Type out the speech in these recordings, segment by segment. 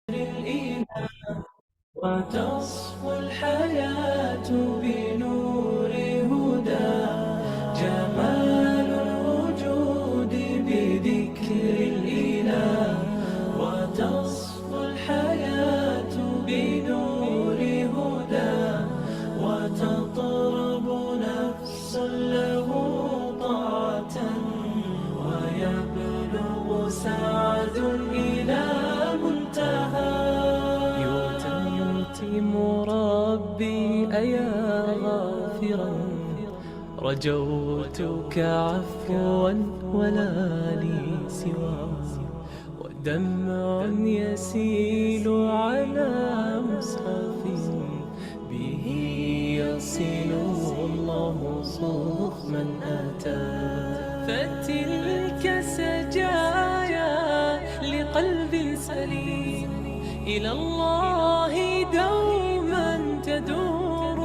الإله وتصفو الحياة بنور هدى جمال الوجود بذكر الإله وتصفو الحياة بنور هدى وتطرب نفس له طاعة ويبلغ سعد إلى منتهى يتم ربي أيا غافرا رجوتك عفوا ولا لي سوى ودمع يسيل على مصحف به يصل الله صوف من أتى فتلك سجايا لقلب سليم إلى الله دوما تدور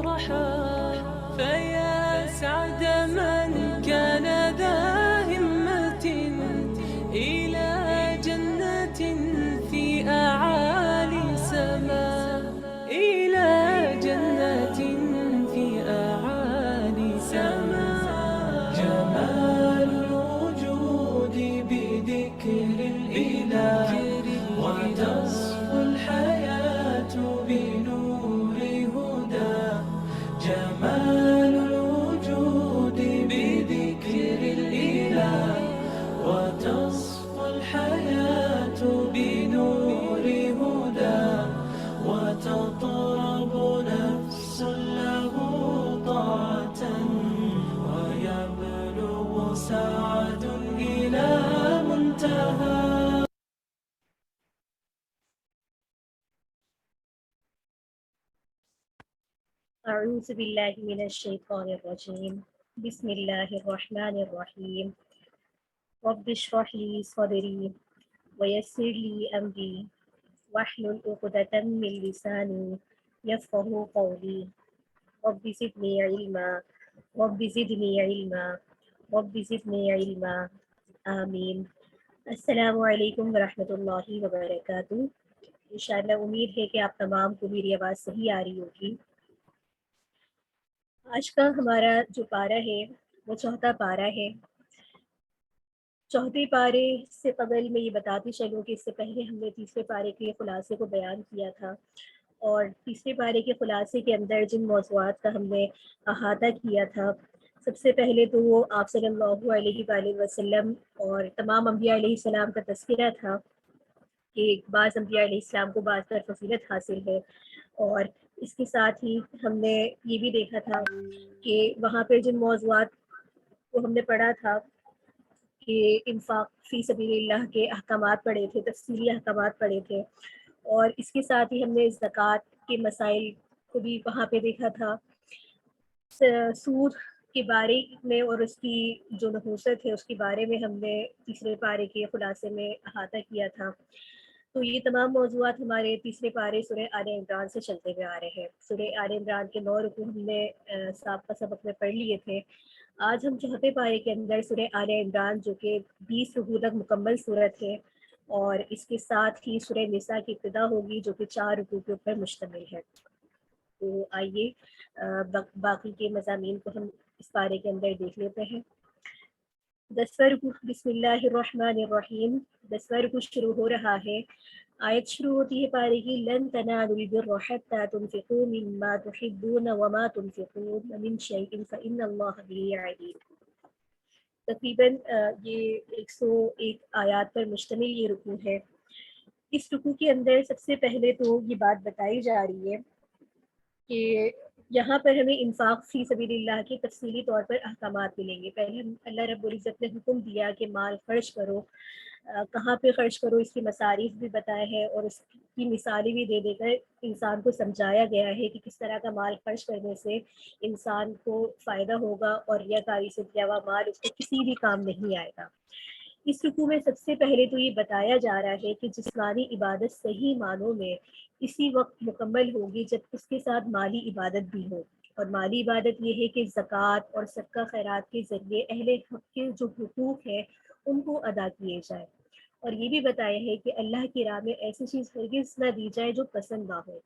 رحى فيا سعد من كان ذا همة إلى جنة في أعالي سماء إلى جنة في أعالي سماء جمال الوجود بذكر الإله وتصفو الحياة بنور هدى جمال الوجود بذكر الإله وتصفو الحياة بنور هدى وتطرب نفس له طاعة ويبلغ سعد إلى منتهى. أعوذ بالله من الشيطان الرجيم بسم الله الرحمن الرحيم رب اشرح لي صدري ويسر لي أمري واحلل عقدة من لساني يفقه قولي رب زدني علما رب زدني علما رب زدني علما آمین. السلام علیکم ورحمۃ اللہ وبرکاتہ. انشاءاللہ امید ہے کہ آپ تمام کو میری آواز صحیح آ رہی ہوگی. آج کا ہمارا جو پارہ ہے وہ چوتھا پارہ ہے. چوتھے پارے سے قبل میں یہ بتاتی چلوں کہ اس سے پہلے ہم نے تیسرے پارے کے خلاصے کو بیان کیا تھا، اور تیسرے پارے کے خلاصے کے اندر جن موضوعات کا ہم نے احاطہ کیا تھا، سب سے پہلے تو وہ آپ صلی اللہ علیہ وآلہ وسلم اور تمام انبیاء علیہ السلام کا تذکرہ تھا کہ بعض انبیاء علیہ السلام کو بعض پر فضیلت حاصل ہے، اور اس کے ساتھ ہی ہم نے یہ بھی دیکھا تھا کہ وہاں پہ جن موضوعات کو ہم نے پڑھا تھا کہ انفاق فی سبیل اللہ کے احکامات پڑھے تھے، تفصیلی احکامات پڑھے تھے، اور اس کے ساتھ ہی ہم نے زکوٰۃ کے مسائل کو بھی وہاں پہ دیکھا تھا. سود کے بارے میں اور اس کی جو نحوست ہے اس کے بارے میں ہم نے تیسرے پارے کے خلاصے میں احاطہ کیا تھا. تو یہ تمام موضوعات ہمارے تیسرے پارے سورہ آل عمران سے چلتے ہوئے آ رہے ہیں. سورہ آل عمران کے 9 رکوع ہم نے سابقہ سبق میں پڑھ لیے تھے. آج ہم چوتھے پارے کے اندر سورہ آل عمران جو کہ 20 رکوع تک مکمل صورت ہے، اور اس کے ساتھ ہی سورہ نساء کی ابتدا ہوگی جو کہ 4 رکوع کے اوپر مشتمل ہے. تو آئیے باقی کے مضامین کو ہم اس پارے کے اندر دیکھ لیتے ہیں. 10واں رکوع بسم اللہ الرحمن الرحیم. 10واں رکوع شروع ہو رہا ہے. آیت شروع ہوتی ہے پارے کی لن تنالوا البر حتى تنفقوا مما تحبون وما تنفقون من شيء فإن الله به عليم. تقریباً یہ 101 آیات پر مشتمل یہ رکوع ہے. اس رکوع کے اندر سب سے پہلے تو یہ بات بتائی جا رہی ہے کہ یہاں پر ہمیں انفاق فی سبیل اللہ کے تفصیلی طور پر احکامات ملیں گے. پہلے اللہ رب العزت نے حکم دیا کہ مال خرچ کرو، کہاں پہ خرچ کرو اس کی مصارف بھی بتائے ہیں، اور اس کی مثالیں بھی دے دے کر انسان کو سمجھایا گیا ہے کہ کس طرح کا مال خرچ کرنے سے انسان کو فائدہ ہوگا اور ریاکاری سے کیا ہوا مال اس کو کسی بھی کام نہیں آئے گا. اس رکوع میں سب سے پہلے تو یہ بتایا جا رہا ہے کہ جسمانی عبادت صحیح معنوں میں اسی وقت مکمل ہوگی جب اس کے ساتھ مالی عبادت بھی ہو. اور مالی عبادت یہ ہے کہ زکوٰۃ اور صدقہ خیرات کے ذریعے اہل حق کے جو حقوق ہیں ان کو ادا کیے جائے. اور یہ بھی بتایا ہے کہ اللہ کی راہ میں ایسی چیز ہرگز نہ دی جائے جو پسند نہ ہو۔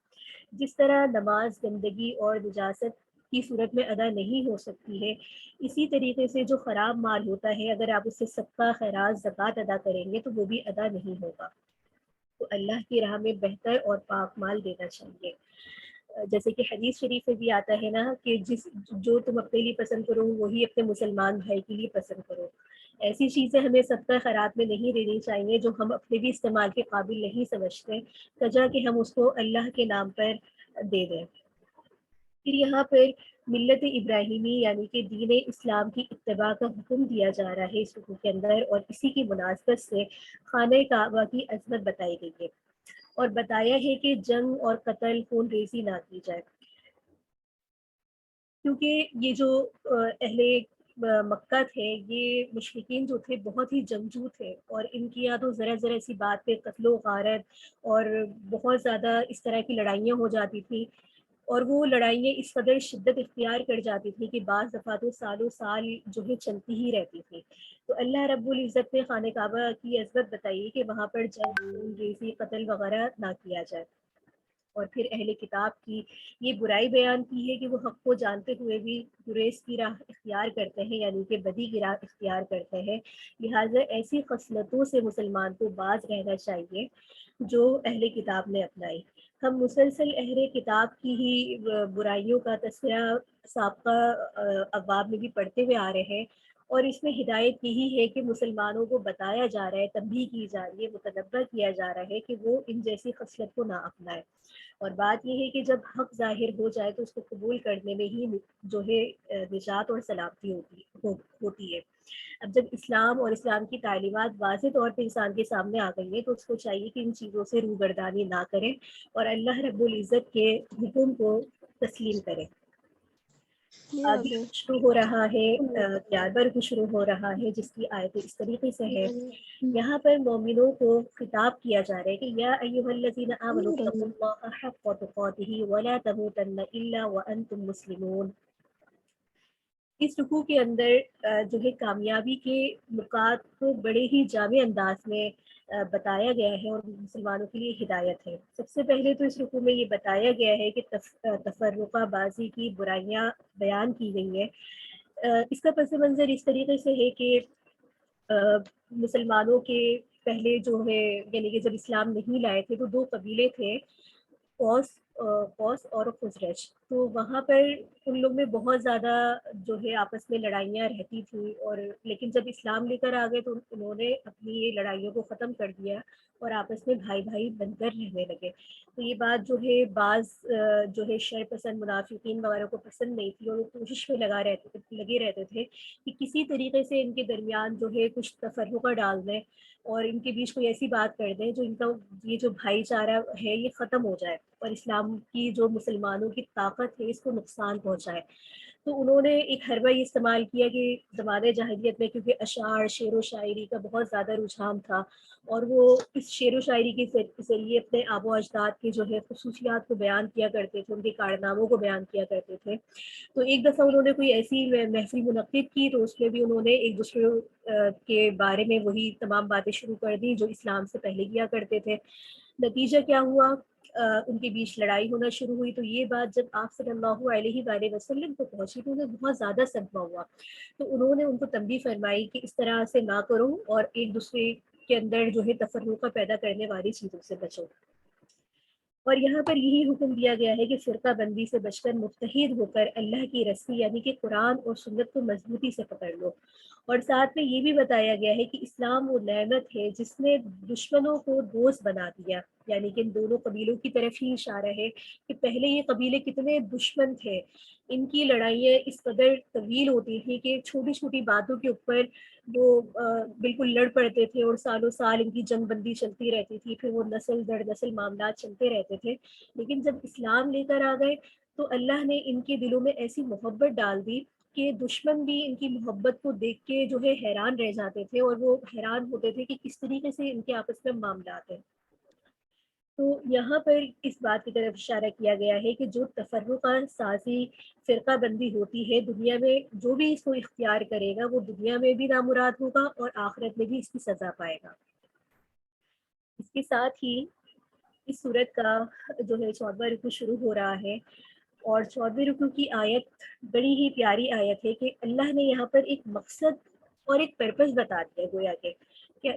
جس طرح نماز گندگی اور نجاست کی صورت میں ادا نہیں ہو سکتی ہے، اسی طریقے سے جو خراب مال ہوتا ہے اگر آپ اس سے صدقہ خیرات زکوٰۃ ادا کریں گے تو وہ بھی ادا نہیں ہوگا۔ تو اللہ کی راہ میں بہتر اور پاک مال دینا چاہیے۔ جیسے کہ حدیث شریف میں بھی آتا ہے نا کہ جو تم اپنے لیے پسند کرو وہی اپنے مسلمان بھائی کے لیے پسند کرو۔ ایسی چیزیں ہمیں صدقہ خیرات میں نہیں دینی چاہیے جو ہم اپنے بھی استعمال کے قابل نہیں سمجھتے، کجا کہ ہم اس کو اللہ کے نام پر دے دیں۔ پھر یہاں پر ملت ابراہیمی یعنی کہ دین اسلام کی اتباع کا حکم دیا جا رہا ہے اس رکوع کے اندر، اور اسی کی مناسبت سے خانہ کعبہ کی عظمت بتائی گئی ہے اور بتایا ہے کہ جنگ اور قتل خون ریزی نہ کی جائے، کیونکہ یہ جو اہل مکہ تھے، یہ مشرکین جو تھے بہت ہی جنگجو تھے، اور ان کی یہاں تو ذرا ذرا سی بات پہ قتل و غارت اور بہت زیادہ اس طرح کی لڑائیاں ہو جاتی تھیں، اور وہ لڑائیاں اس قدر شدت اختیار کر جاتی تھیں کہ بعض دفعہ تو سالوں سال جو ہے چلتی ہی رہتی تھی۔ تو اللہ رب العزت نے خانہ کعبہ کی عظمت بتائی کہ وہاں پر جنگ خون ریزی قتل وغیرہ نہ کیا جائے، اور پھر اہل کتاب کی یہ برائی بیان کی ہے کہ وہ حق کو جانتے ہوئے بھی گریز کی راہ اختیار کرتے ہیں، یعنی کہ بدی کی راہ اختیار کرتے ہیں۔ لہٰذا ایسی خصلتوں سے مسلمان کو باز رہنا چاہیے جو اہل کتاب نے اپنائی۔ ہم مسلسل اہل کتاب کی ہی برائیوں کا تذکرہ سابقہ ابواب میں بھی پڑھتے ہوئے آ رہے ہیں، اور اس میں ہدایت یہی ہے کہ مسلمانوں کو بتایا جا رہا ہے، تنبیہ کی جا رہی ہے، متنبہ کیا جا رہا ہے کہ وہ ان جیسی خصلت کو نہ اپنائے۔ اور بات یہ ہے کہ جب حق ظاہر ہو جائے تو اس کو قبول کرنے میں ہی جو ہے نجات اور سلامتی ہوتی ہے۔ اب جب اسلام اور اسلام کی تعلیمات واضح طور پہ انسان کے سامنے آ گئی ہے تو اس کو چاہیے کہ ان چیزوں سے روگردانی نہ کریں اور اللہ رب العزت کے حکم کو تسلیم کریں۔ آگے شروع ہو رہا ہے جانور کو شروع ہو رہا ہے جس کی آیت اس طریقے سے ہے۔ یہاں پر مومنوں کو خطاب کیا جا رہا ہے کہ یا ایھا الذین آمنوا اتقوا اللہ حق تقاتہ ولا تموتن الا وانتم مسلمون۔ اس رکوع کے اندر جو ہے کامیابی کے نکات کو بڑے ہی جامع انداز میں بتایا گیا ہے اور مسلمانوں کے لیے ہدایت ہے۔ سب سے پہلے تو اس رکوع میں یہ بتایا گیا ہے کہ تفرقہ بازی کی برائیاں بیان کی گئی ہیں۔ اس کا پس منظر اس طریقے سے ہے کہ مسلمانوں کے پہلے جو ہے یعنی کہ جب اسلام نہیں لائے تھے تو دو قبیلے تھے، قوس اور خزرج، تو وہاں پر ان لوگ میں بہت زیادہ جو ہے آپس میں لڑائیاں رہتی تھیں، اور لیکن جب اسلام لے کر آ گئے تو انہوں نے اپنی یہ لڑائیوں کو ختم کر دیا اور آپس میں بھائی بھائی بن کر رہنے لگے۔ تو یہ بات جو ہے بعض جو ہے شر پسند منافقین وغیرہ کو پسند نہیں تھی، اور وہ کوشش میں لگے رہتے تھے کہ کسی طریقے سے ان کے درمیان جو ہے کچھ تفرقہ ڈال دیں اور ان کے بیچ کوئی ایسی بات کر دیں جو ان کا یہ جو بھائی چارہ ہے یہ ختم ہو جائے اور اسلام کی جو مسلمانوں کی طاقت ہے اس کو نقصان پہنچائے۔ تو انہوں نے ایک حربہ یہ استعمال کیا کہ زمانے جاہلیت میں کیونکہ اشعار شعر و شاعری کا بہت زیادہ رجحان تھا، اور وہ اس شعر و شاعری کے ذریعے اپنے آبا و اجداد کی جو ہے خصوصیات کو بیان کیا کرتے تھے، ان کے کارناموں کو بیان کیا کرتے تھے۔ تو ایک دفعہ انہوں نے کوئی ایسی محفل منعقد کی تو اس میں بھی انہوں نے ایک دوسرے کے بارے میں وہی تمام باتیں شروع کر دی جو اسلام سے پہلے کیا کرتے تھے۔ نتیجہ کیا ہوا؟ ان کے بیچ لڑائی ہونا شروع ہوئی۔ تو یہ بات جب آپ صلی اللہ علیہ وآلہ وسلم کو پہنچی تو انہیں بہت زیادہ صدمہ ہوا، تو انہوں نے ان کو تنبیہ فرمائی کہ اس طرح سے نہ کرو اور ایک دوسرے کے اندر جو ہے تفرقہ پیدا کرنے والی چیزوں سے بچو۔ اور یہاں پر یہی حکم دیا گیا ہے کہ فرقہ بندی سے بچ کر متحد ہو کر اللہ کی رسی یعنی کہ قرآن اور سنت کو مضبوطی سے پکڑ لو۔ اور ساتھ میں یہ بھی بتایا گیا ہے کہ اسلام وہ نعمت ہے جس نے دشمنوں کو دوست بنا دیا، یعنی کہ ان دونوں قبیلوں کی طرف ہی اشارہ ہے کہ پہلے یہ قبیلے کتنے دشمن تھے، ان کی لڑائیاں اس قدر طویل ہوتی تھیں کہ چھوٹی چھوٹی باتوں کے اوپر وہ بالکل لڑ پڑتے تھے اور سالوں سال ان کی جنگ بندی چلتی رہتی تھی، پھر وہ نسل در نسل معاملات چلتے رہتے تھے۔ لیکن جب اسلام لے کر آ گئے تو اللہ نے ان کے دلوں میں ایسی محبت ڈال دی کہ دشمن بھی ان کی محبت کو دیکھ کے جو ہے حیران رہ جاتے تھے، اور وہ حیران ہوتے تھے کہ کس طریقے سے ان کے آپس میں معاملات ہیں۔ تو یہاں پر اس بات کی طرف اشارہ کیا گیا ہے کہ جو تفرقہ سازی فرقہ بندی ہوتی ہے دنیا میں جو بھی اس کو اختیار کرے گا وہ دنیا میں بھی نامراد ہوگا اور آخرت میں بھی اس کی سزا پائے گا۔ کے ساتھ ہی اس صورت کا جو ہے 14واں رکوع شروع ہو رہا ہے، اور 14ویں رکوع کی آیت بڑی ہی پیاری آیت ہے کہ اللہ نے یہاں پر ایک مقصد اور ایک پرپس بتا دیا، گویا کہ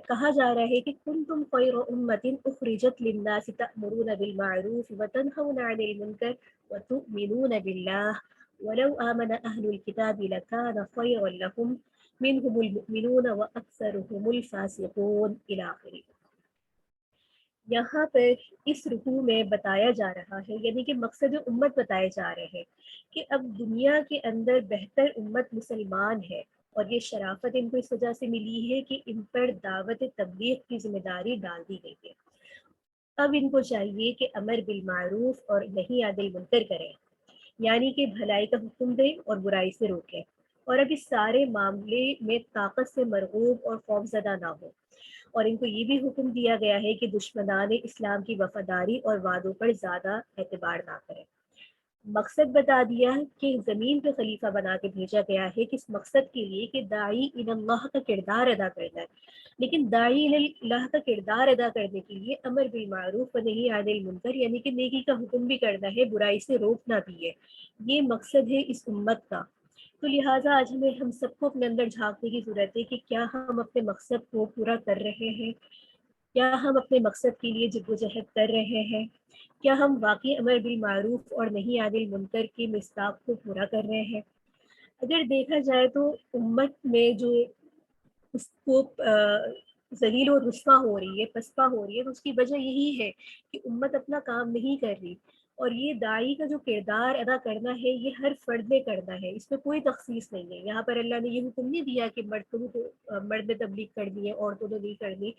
کہا جا رہا ہے کہ کنتم خیر امۃ اخرجت للناس تأمرون بالمعروف وتنہون عن المنکر وتؤمنون باللہ ولو آمن اہل الکتاب لکان خیرا لهم منهم المؤمنون واکثرهم الفاسقون الی آخر۔ یہاں پر اس رکوع میں بتایا جا رہا ہے، یعنی کہ مقصد امت بتائے جا رہے ہیں کہ اب دنیا کے اندر بہتر امت مسلمان ہے، اور یہ شرافت ان کو اس وجہ سے ملی ہے کہ ان پر دعوت تبلیغ کی ذمہ داری ڈال دی گئی ہے۔ اب ان کو چاہیے کہ امر بالمعروف اور نہی عن المنکر کریں، یعنی کہ بھلائی کا حکم دیں اور برائی سے روکیں، اور اب اس سارے معاملے میں طاقت سے مرغوب اور خوفزدہ نہ ہو، اور ان کو یہ بھی حکم دیا گیا ہے کہ دشمنان اسلام کی وفاداری اور وعدوں پر زیادہ اعتبار نہ کریں۔ مقصد بتا دیا کہ زمین پہ خلیفہ بنا کے بھیجا گیا ہے کس مقصد کے لیے، کہ داعی اللہ کا کردار ادا کرنا ہے، لیکن داعی اللہ کا کردار ادا کرنے کے لیے امر بالمعروف و نہی عن المنکر، یعنی کہ نیکی کا حکم بھی کرنا ہے، برائی سے روکنا بھی ہے، یہ مقصد ہے اس امت کا۔ تو لہٰذا آج ہم سب کو اپنے اندر جھانکنے کی ضرورت ہے کہ کیا ہم اپنے مقصد کو پورا کر رہے ہیں، کیا ہم اپنے مقصد کے لیے جد و جہد کر رہے ہیں، کیا ہم واقعی امر بالمعروف اور نہی عن المنکر کے مصداق کو پورا کر رہے ہیں۔ اگر دیکھا جائے تو امت میں جو اس کو ذلیل و رسوا ہو رہی ہے، پسپا ہو رہی ہے، تو اس کی وجہ یہی ہے کہ امت اپنا کام نہیں کر رہی، اور یہ داعی کا جو کردار ادا کرنا ہے یہ ہر فرد نے کرنا ہے، اس میں کوئی تخصیص نہیں ہے۔ یہاں پر اللہ نے یہ حکم نہیں دیا کہ مرد نے تبلیغ کرنی ہے، عورتوں نے نہیں کرنی،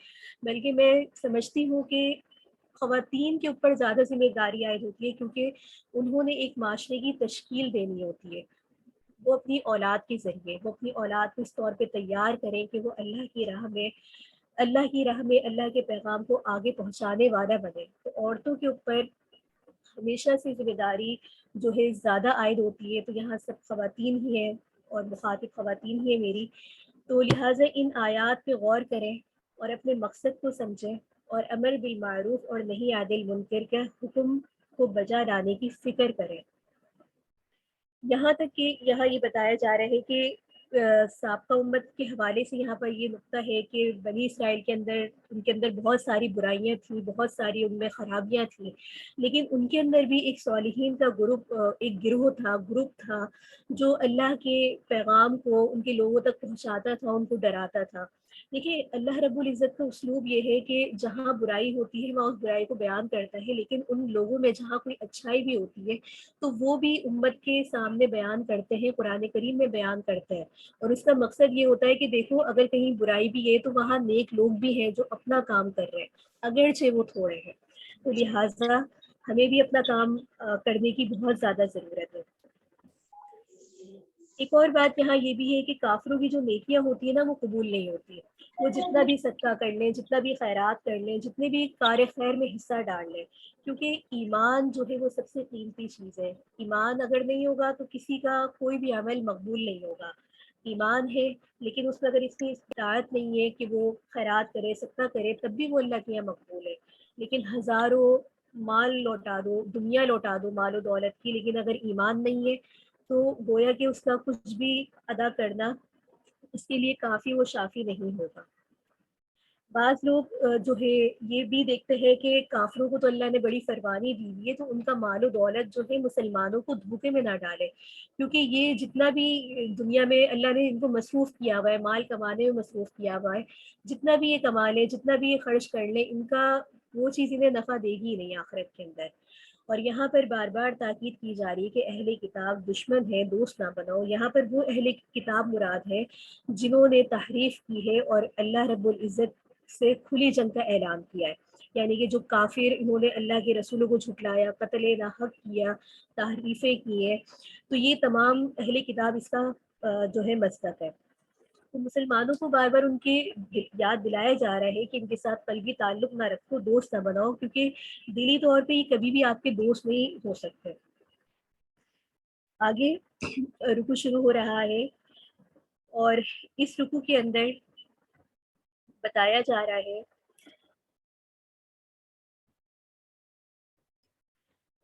بلکہ میں سمجھتی ہوں کہ خواتین کے اوپر زیادہ ذمہ داری عائد ہوتی ہے، کیونکہ انہوں نے ایک معاشرے کی تشکیل دینی ہوتی ہے۔ وہ اپنی اولاد کے ذریعے، وہ اپنی اولاد کو اس طور پہ تیار کریں کہ وہ اللہ کے پیغام کو آگے پہنچانے والا بنے۔ تو عورتوں کے اوپر ہمیشہ سے ذمہ داری جو ہے زیادہ عائد ہوتی ہے، تو یہاں سب خواتین ہی ہیں اور مخاطب خواتین ہی ہیں میری، تو لہٰذا ان آیات پہ غور کریں اور اپنے مقصد کو سمجھیں، اور امر بالمعروف اور نہی عن المنکر کے حکم کو بجا لانے کی فکر کریں۔ یہاں تک کہ یہاں یہ بتایا جا رہا ہے کہ سابقہ امت کے حوالے سے یہاں پر یہ نقطہ ہے کہ بنی اسرائیل کے اندر، ان کے اندر بہت ساری برائیاں تھیں، بہت ساری ان میں خرابیاں تھیں، لیکن ان کے اندر بھی ایک صالحین کا ایک گروپ تھا جو اللہ کے پیغام کو ان کے لوگوں تک پہنچاتا تھا، ان کو ڈراتا تھا۔ دیکھیے اللہ رب العزت کا اسلوب یہ ہے کہ جہاں برائی ہوتی ہے وہاں اس برائی کو بیان کرتا ہے، لیکن ان لوگوں میں جہاں کوئی اچھائی بھی ہوتی ہے تو وہ بھی امت کے سامنے بیان کرتے ہیں، قرآن کریم میں بیان کرتے ہیں، اور اس کا مقصد یہ ہوتا ہے کہ دیکھو اگر کہیں برائی بھی ہے تو وہاں نیک لوگ بھی ہیں جو اپنا کام کر رہے ہیں، اگرچہ وہ تھوڑے ہیں، تو لہٰذا ہمیں بھی اپنا کام کرنے کی بہت زیادہ ضرورت ہے۔ ایک اور بات یہاں یہ بھی ہے کہ کافروں کی جو نیکیاں ہوتی ہیں نا وہ قبول نہیں ہوتی ہے، وہ جتنا بھی صدقہ کر لیں، جتنا بھی خیرات کر لیں، جتنے بھی کار خیر میں حصہ ڈال لیں، کیونکہ ایمان جو ہے وہ سب سے قیمتی چیز ہے۔ ایمان اگر نہیں ہوگا تو کسی کا کوئی بھی عمل مقبول نہیں ہوگا۔ ایمان ہے لیکن اس میں اگر اس کی استطاعت نہیں ہے کہ وہ خیرات کرے، صدقہ کرے، تب بھی وہ اللہ کے یہاں مقبول ہے، لیکن ہزاروں مال لوٹا دو، دنیا لوٹا دو مال و دولت کی، لیکن اگر ایمان نہیں ہے تو گویا کہ اس کا کچھ بھی ادا کرنا اس کے لیے کافی و شافی نہیں ہوگا۔ بعض لوگ جو ہے یہ بھی دیکھتے ہیں کہ کافروں کو تو اللہ نے بڑی فرمانی دی ہوئی ہے، تو ان کا مال و دولت جو ہے مسلمانوں کو دھوکے میں نہ ڈالے، کیونکہ یہ جتنا بھی دنیا میں اللہ نے ان کو مصروف کیا ہوا ہے، مال کمانے میں مصروف کیا ہوا ہے، جتنا بھی یہ کما لیں، جتنا بھی یہ خرچ کر لیں، ان کا وہ چیز انہیں نفع دے گی نہیں آخرت کے اندر۔ اور یہاں پر بار بار تاکید کی جا رہی ہے کہ اہل کتاب دشمن ہے، دوست نہ بناؤ۔ یہاں پر وہ اہل کتاب مراد ہے جنہوں نے تحریف کی ہے اور اللہ رب العزت سے کھلی جنگ کا اعلان کیا ہے، یعنی کہ جو کافر انہوں نے اللہ کے رسولوں کو جھٹلایا، قتل ناحق کیا، تحریفیں کی ہیں، تو یہ تمام اہل کتاب اس کا جو ہے مصداق ہے۔ تو مسلمانوں کو بار بار ان کی یاد دلایا جا رہا ہے کہ ان کے ساتھ قلبی تعلق نہ رکھو، دوست نہ بناؤ، کیونکہ دلی طور پہ یہ کبھی بھی آپ کے دوست نہیں ہو سکتے۔ آگے رکوع شروع ہو رہا ہے، اور اس رکوع کے اندر بتایا جا رہا ہے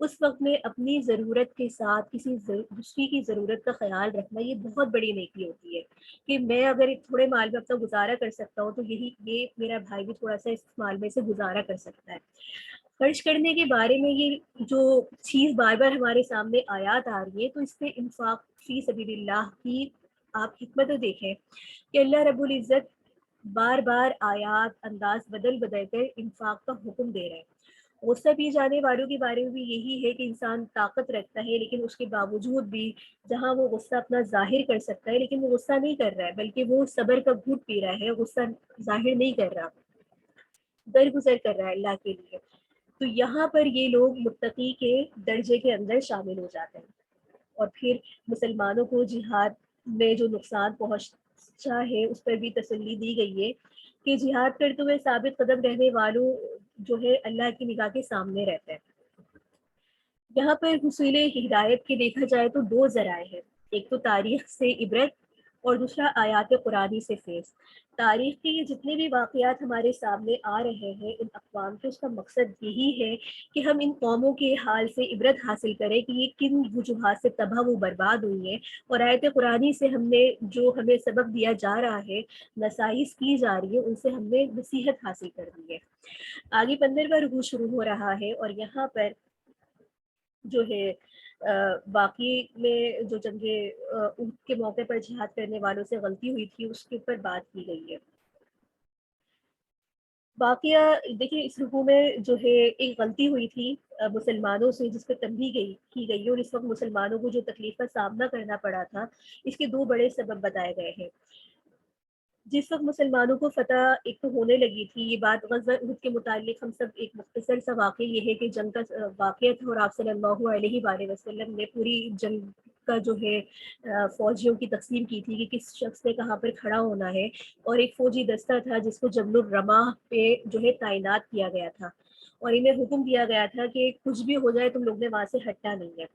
اس وقت میں اپنی ضرورت کے ساتھ کسی دوسری کی ضرورت کا خیال رکھنا یہ بہت بڑی نیکی ہوتی ہے، کہ میں اگر ایک تھوڑے مال میں اپنا گزارا کر سکتا ہوں تو یہ میرا بھائی بھی تھوڑا سا اس مال میں سے گزارا کر سکتا ہے۔ خرچ کرنے کے بارے میں یہ جو چیز بار بار ہمارے سامنے آیات آ رہی ہے، تو اس میں انفاق فی سبیل اللہ کی آپ حکمت دیکھیں کہ اللہ رب العزت بار بار آیات انداز بدل بدل کر انفاق کا حکم دے رہے ہیں۔ غصہ پی جانے والوں کے بارے میں بھی یہی ہے کہ انسان طاقت رکھتا ہے لیکن اس کے باوجود بھی جہاں وہ غصہ اپنا ظاہر کر سکتا ہے لیکن وہ غصہ نہیں کر رہا ہے، بلکہ وہ صبر کا گھوٹ پی رہا ہے، غصہ ظاہر نہیں کر رہا، درگزر کر رہا ہے اللہ کے لیے۔ تو یہاں پر یہ لوگ متقی کے درجے کے اندر شامل ہو جاتے ہیں۔ اور پھر مسلمانوں کو جہاد میں جو نقصان پہنچا ہے اس پر بھی تسلی دی گئی ہے کہ جہاد کرتے ہوئے ثابت قدم رہنے والوں جو ہے اللہ کی نگاہ کے سامنے رہتے ہیں۔ یہاں پر حصول ہدایت کے دیکھا جائے تو دو ذرائع ہیں، ایک تو تاریخ سے عبرت اور دوسرا آیات قرآنی سے فیض۔ تاریخ کے یہ جتنے بھی واقعات ہمارے سامنے آ رہے ہیں ان اقوام کے، اس کا مقصد یہی ہے کہ ہم ان قوموں کے حال سے عبرت حاصل کریں کہ یہ کن وجوہات سے تباہ و برباد ہوئی ہیں، اور آیت قرآنی سے ہم نے جو ہمیں سبق دیا جا رہا ہے، نصائص کی جا رہی ہے، ان سے ہم نے نصیحت حاصل کرنی ہے۔ آگے 15واں رکوع شروع ہو رہا ہے اور یہاں پر جو ہے باقی میں جو جنگ احد کے موقع پر جہاد کرنے والوں سے غلطی ہوئی تھی اس کے اوپر بات کی گئی ہے۔ واقعہ دیکھیں اس رکوع میں جو ہے ایک غلطی ہوئی تھی مسلمانوں سے جس پہ تنبیہ کی گئی ہے، اور اس وقت مسلمانوں کو جو تکلیف کا سامنا کرنا پڑا تھا اس کے دو بڑے سبب بتائے گئے ہیں۔ جس وقت مسلمانوں کو فتح ایک تو ہونے لگی تھی، یہ بات غزوہ احد کے متعلق ہم سب ایک مختصر سا واقعہ یہ ہے کہ جنگ کا واقعہ تھا اور آپ صلی اللہ علیہ وآلہ وسلم نے پوری جنگ کا جو ہے فوجیوں کی تقسیم کی تھی کہ کس شخص نے کہاں پر کھڑا ہونا ہے، اور ایک فوجی دستہ تھا جس کو جبل الرماح پہ جو ہے تعینات کیا گیا تھا، اور انہیں حکم دیا گیا تھا کہ کچھ بھی ہو جائے تم لوگ نے وہاں سے ہٹنا نہیں ہے۔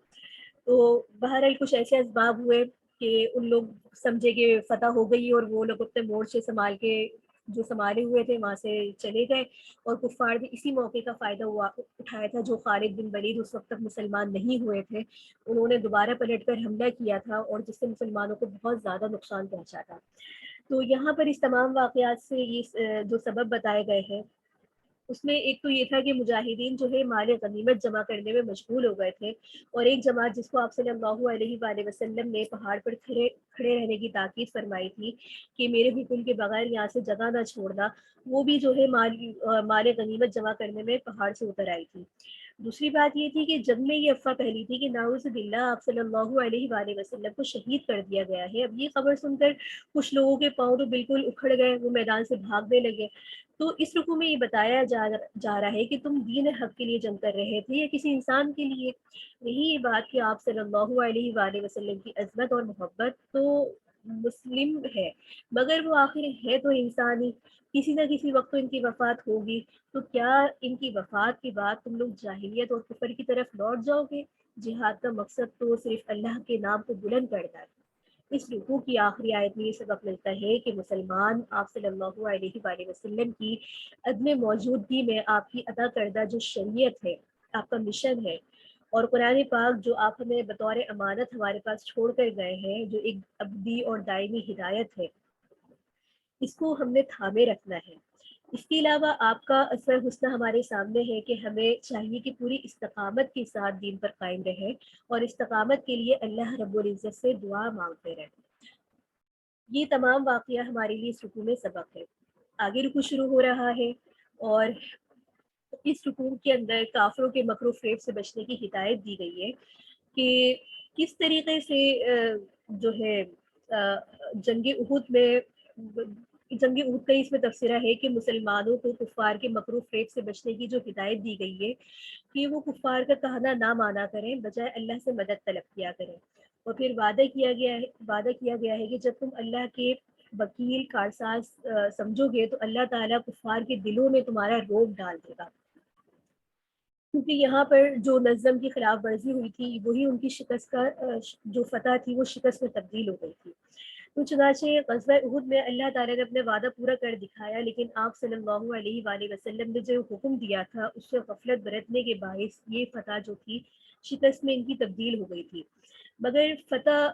تو بہرحال کچھ ایسے اسباب ہوئے کہ ان لوگ سمجھے کہ فتح ہو گئی اور وہ لوگ اپنے مورچے سنبھال کے جو سنبھالے ہوئے تھے وہاں سے چلے گئے، اور کفار نے اسی موقع کا فائدہ اٹھایا تھا۔ جو خالد بن ولید اس وقت تک مسلمان نہیں ہوئے تھے، انہوں نے دوبارہ پلٹ کر حملہ کیا تھا اور جس سے مسلمانوں کو بہت زیادہ نقصان پہنچا تھا۔ تو یہاں پر اس تمام واقعات سے یہ جو سبب بتائے گئے ہیں اس میں ایک تو یہ تھا کہ مجاہدین جو ہے مال غنیمت جمع کرنے میں مشغول ہو گئے تھے، اور ایک جماعت جس کو آپ صلی اللہ علیہ وآلہ وسلم نے پہاڑ پر کھڑے رہنے کی تاکید فرمائی تھی کہ میرے حکم کے بغیر یہاں سے جگہ نہ چھوڑنا، وہ بھی جو ہے مال غنیمت جمع کرنے میں پہاڑ سے اتر آئی تھی۔ دوسری بات یہ تھی کہ جنگ میں یہ افواہ پھیلی تھی کہ نعوذ باللہ آپ صلی اللہ علیہ وآلہ وسلم کو شہید کر دیا گیا ہے۔ اب یہ خبر سن کر کچھ لوگوں کے پاؤں تو بالکل اکھڑ گئے، وہ میدان سے بھاگنے لگے۔ تو اس رکوع میں یہ بتایا جا رہا ہے کہ تم دین حق کے لیے جنگ کر رہے تھے یا کسی انسان کے لیے۔ یہی یہ بات کہ آپ صلی اللہ علیہ وآلہ وسلم کی عظمت اور محبت تو مسلم ہے، مگر وہ آخر ہے تو انسانی، کسی نہ کسی وقت تو ان کی وفات ہوگی۔ تو کیا ان کی وفات کے بعد تم لوگ جاہلیت اور کفر کی طرف لوٹ جاؤ گے؟ جہاد کا مقصد تو صرف اللہ کے نام کو بلند کرنا ہے۔ اس رکوع کی آخری آیت میں یہ سبق ملتا ہے کہ مسلمان آپ صلی اللہ علیہ وآلہ وسلم کی عدم موجودگی میں آپ کی ادا کردہ جو شریعت ہے، آپ کا مشن ہے، اور قرآن پاک جو آپ ہمیں بطور امانت ہمارے پاس چھوڑ کر گئے ہیں، جو ایک ابدی اور دائمی ہدایت ہے، اس کو ہم نے تھامے رکھنا ہے۔ اس کے علاوہ آپ کا اثر حسنہ ہمارے سامنے ہے کہ ہمیں چاہیے کہ پوری استقامت کے ساتھ دین پر قائم رہیں اور استقامت کے لیے اللہ رب العزت سے دعا مانگتے رہیں۔ یہ تمام واقعہ ہمارے لیے اس رکوع میں سبق ہے۔ آگے رکوع شروع ہو رہا ہے اور اس رکوع کے اندر کافروں کے مکر و فریب سے بچنے کی ہدایت دی گئی ہے کہ کس طریقے سے جو ہے جنگ احد میں جنگ احد کا اس میں تبصرہ ہے کہ مسلمانوں کو کفار کے مکر و فریب سے بچنے کی جو ہدایت دی گئی ہے کہ وہ کفار کا کہنا نہ مانا کریں، بجائے اللہ سے مدد طلب کیا کریں۔ اور پھر وعدہ کیا گیا ہے کہ جب تم اللہ کے وکیل کارساز سمجھو گے تو اللہ تعالیٰ کفار کے دلوں میں تمہارا روب ڈال دے گا، کیونکہ یہاں پر جو نظم کی خلاف ورزی ہوئی تھی وہی ان کی شکست کا جو فتح تھی وہ شکست میں تبدیل ہو گئی تھی۔ تو چنانچہ غزوہ احد میں اللہ تعالیٰ نے اپنے وعدہ پورا کر دکھایا، لیکن آپ صلی اللہ علیہ وآلہ وسلم نے جو حکم دیا تھا اس سے غفلت برتنے کے باعث یہ فتح جو تھی شکست میں ان کی تبدیل ہو گئی تھی۔ مگر فتح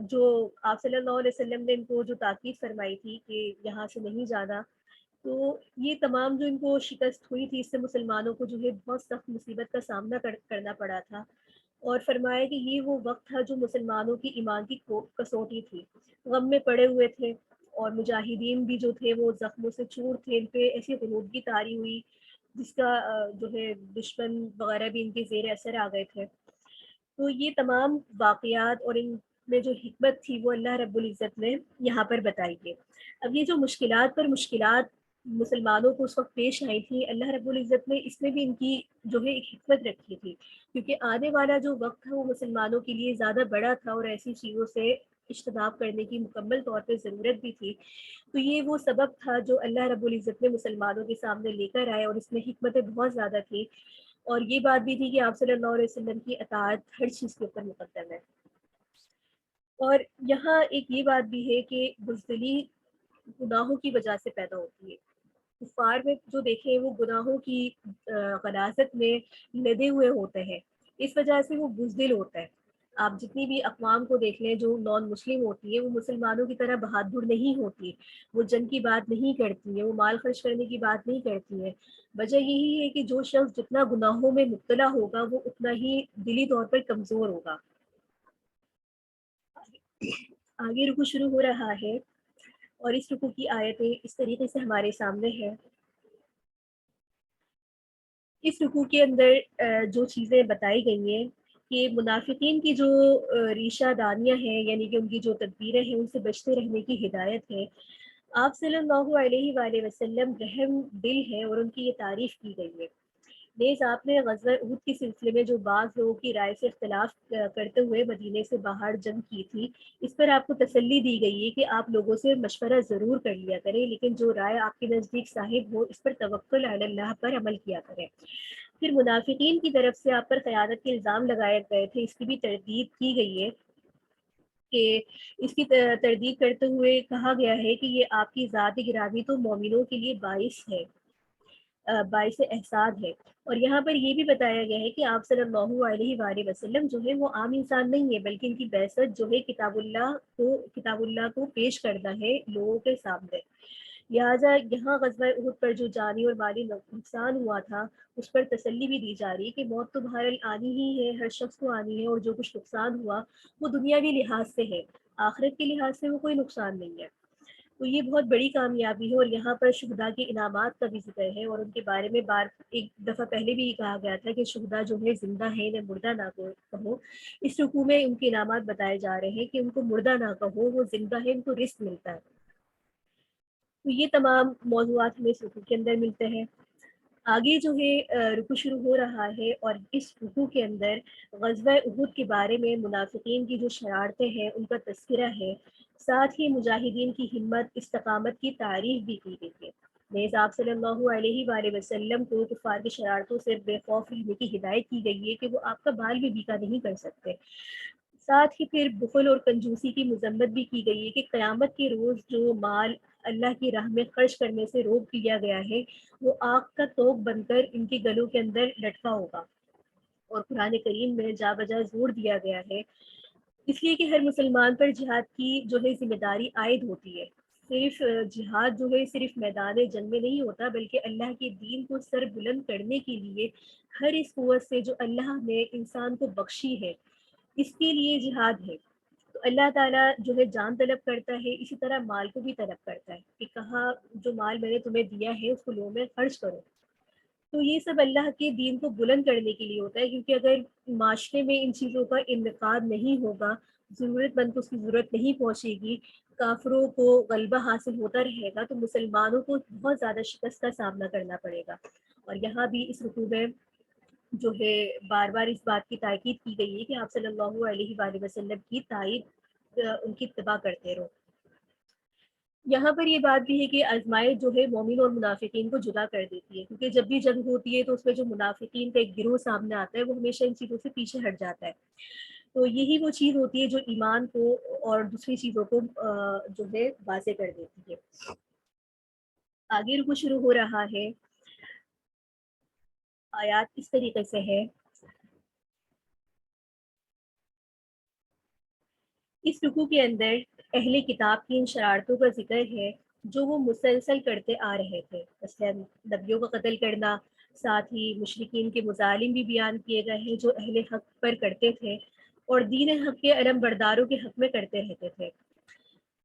جو آپ صلی اللہ علیہ وسلم نے ان کو جو تاکید فرمائی تھی کہ یہاں سے نہیں جانا، تو یہ تمام جو ان کو شکست ہوئی تھی اس سے مسلمانوں کو جو ہے بہت سخت مصیبت کا سامنا کرنا پڑا تھا، اور فرمایا کہ یہ وہ وقت تھا جو مسلمانوں کی ایمان کی کسوٹی تھی، غم میں پڑے ہوئے تھے، اور مجاہدین بھی جو تھے وہ زخموں سے چور تھے، ان پہ ایسی غنودگی طاری ہوئی جس کا جو ہے دشمن وغیرہ بھی ان کے زیر اثر آ گئے تھے۔ تو یہ تمام واقعات اور ان میں جو حکمت تھی وہ اللہ رب العزت نے یہاں پر بتائی ہے۔ اب یہ جو مشکلات پر مشکلات مسلمانوں کو اس وقت پیش آئی تھی، اللہ رب العزت نے اس میں بھی ان کی جو ہے ایک حکمت رکھی تھی، کیونکہ آنے والا جو وقت تھا وہ مسلمانوں کے لیے زیادہ بڑا تھا اور ایسی چیزوں سے اجتناب کرنے کی مکمل طور پہ ضرورت بھی تھی۔ تو یہ وہ سبب تھا جو اللہ رب العزت نے مسلمانوں کے سامنے لے کر آئے، اور اس میں حکمتیں بہت زیادہ تھی، اور یہ بات بھی تھی کہ آپ صلی اللہ علیہ وسلم کی اطاعت ہر چیز کے اوپر مقدم ہے۔ اور یہاں ایک یہ بات بھی ہے کہ بزدلی گناہوں کی وجہ سے پیدا ہوتی ہے۔ کفار میں جو دیکھیں وہ گناہوں کی غلاظت میں لدے ہوئے ہوتے ہیں، اس وجہ سے وہ بزدل ہوتا ہے۔ آپ جتنی بھی اقوام کو دیکھ لیں جو نان مسلم ہوتی ہے، وہ مسلمانوں کی طرح بہادر نہیں ہوتی، وہ جنگ کی بات نہیں کرتی ہے، وہ مال خرچ کرنے کی بات نہیں کرتی ہے۔ وجہ یہی ہے کہ جو شخص جتنا گناہوں میں مبتلا ہوگا وہ اتنا ہی دلی طور پر کمزور ہوگا۔ آگے رکو شروع ہو رہا ہے، اور اس رکو کی آیتیں اس طریقے سے ہمارے سامنے ہے۔ اس رکوع کے اندر جو چیزیں بتائی گئی ہیں کہ منافقین کی جو ریشہ دانیاں ہیں، یعنی کہ ان کی جو تدبیریں ہیں ان سے بچتے رہنے کی ہدایت ہے۔ آپ صلی اللہ علیہ وآلہ وسلم رحم دل ہیں اور ان کی یہ تعریف کی گئی ہے۔ نیز آپ نے غزوہ احد کے سلسلے میں جو بعض لوگوں کی رائے سے اختلاف کرتے ہوئے مدینے سے باہر جنگ کی تھی، اس پر آپ کو تسلی دی گئی ہے کہ آپ لوگوں سے مشورہ ضرور کر لیا کریں، لیکن جو رائے آپ کے نزدیک صاحب ہو اس پر توکل علی اللہ پر عمل کیا کریں۔ پھر منافقین کی طرف سے آپ پر خیانت کے الزام لگائے گئے تھے، اس کی بھی تردید کی گئی ہے کہ اس کی تردید کرتے ہوئے کہا گیا ہے کہ یہ آپ کی ذات گرامی تو مومنوں کے لیے باعث احساد ہے۔ اور یہاں پر یہ بھی بتایا گیا ہے کہ آپ صلی اللہ علیہ وآلہ وسلم جو ہے وہ عام انسان نہیں ہے، بلکہ ان کی بعثت جو ہے کتاب اللہ کو پیش کردہ ہے لوگوں کے سامنے۔ لہٰذا یہاں غزوہ احد پر جو جانی اور مالی نقصان ہوا تھا اس پر تسلی بھی دی جا رہی ہے کہ موت تو بہرحال آنی ہی ہے، ہر شخص کو آنی ہے، اور جو کچھ نقصان ہوا وہ دنیاوی لحاظ سے ہے، آخرت کے لحاظ سے وہ کوئی نقصان نہیں ہے۔ تو یہ بہت بڑی کامیابی ہے، اور یہاں پر شہداء کے انعامات کا بھی ذکر ہے، اور ان کے بارے میں ایک دفعہ پہلے بھی یہ کہا گیا تھا کہ شہداء جو ہے زندہ ہیں انہیں مردہ نہ کہو۔ اس رکوع میں ان کے انعامات بتائے جا رہے ہیں کہ ان کو مردہ نہ کہو، وہ زندہ ہے، ان کو رزق ملتا ہے۔ تو یہ تمام موضوعات ہمیں اس رکوع کے اندر ملتے ہیں۔ آگے جو ہے رکوع شروع ہو رہا ہے، اور اس رکوع کے اندر غزوہ احد کے بارے میں منافقین کی جو شرارتیں ہیں ان کا تذکرہ ہے، ساتھ ہی مجاہدین کی ہمت استقامت کی تعریف بھی کی گئی ہے۔ نیز آپ صلی اللہ علیہ وآلہ وسلم کو کفار کی شرارتوں سے بے خوف رہنے کی ہدایت کی گئی ہے کہ وہ آپ کا بال بھی بیکا نہیں کر سکتے۔ ساتھ ہی پھر بخل اور کنجوسی کی مذمت بھی کی گئی ہے کہ قیامت کے روز جو مال اللہ کی راہ میں خرچ کرنے سے روک دیا گیا ہے وہ آگ کا توق بن کر ان کے گلوں کے اندر لٹکا ہوگا۔ اور قرآن کریم میں جا بجا زور دیا گیا ہے اس لیے کہ ہر مسلمان پر جہاد کی جو ہے ذمہ داری عائد ہوتی ہے۔ صرف جہاد جو ہے صرف میدان جنگ میں نہیں ہوتا، بلکہ اللہ کے دین کو سر بلند کرنے کے لیے ہر اس قوت سے جو اللہ نے انسان کو بخشی ہے اس کے لیے جہاد ہے۔ تو اللہ تعالیٰ جو ہے جان طلب کرتا ہے، اسی طرح مال کو بھی طلب کرتا ہے کہ کہا جو مال میں نے تمہیں دیا ہے اس کو لوگوں میں خرچ کرو۔ تو یہ سب اللہ کے دین کو بلند کرنے کے لیے ہوتا ہے، کیونکہ اگر معاشرے میں ان چیزوں کا انعقاد نہیں ہوگا، ضرورت مند کو اس کی ضرورت نہیں پہنچے گی، کافروں کو غلبہ حاصل ہوتا رہے گا، تو مسلمانوں کو بہت زیادہ شکست کا سامنا کرنا پڑے گا۔ اور یہاں بھی اس رکوع میں جو ہے بار بار اس بات کی تاکید کی گئی ہے کہ آپ صلی اللہ علیہ وآلہ وسلم کی تائید ان کی اتباع کرتے رہو۔ یہاں پر یہ بات بھی ہے کہ آزمائش جو ہے مومن اور منافقین کو جدا کر دیتی ہے، کیونکہ جب بھی جنگ ہوتی ہے تو اس میں جو منافقین کا ایک گروہ سامنے آتا ہے وہ ہمیشہ ان چیزوں سے پیچھے ہٹ جاتا ہے۔ تو یہی وہ چیز ہوتی ہے جو ایمان کو اور دوسری چیزوں کو جو ہے واضح کر دیتی ہے۔ آگے رکو شروع ہو رہا ہے، آیات اس طریقے سے ہے، اس رکوع کے اندر اہل کتاب کی ان شرارتوں کا ذکر ہے جو وہ مسلسل کرتے آ رہے تھے، مثلاً نبیوں کا قتل کرنا، ساتھ ہی مشرکین کے مظالم بھی بیان کیے گئے ہیں جو اہل حق پر کرتے تھے اور دین حق کے علم برداروں کے حق میں کرتے رہتے تھے۔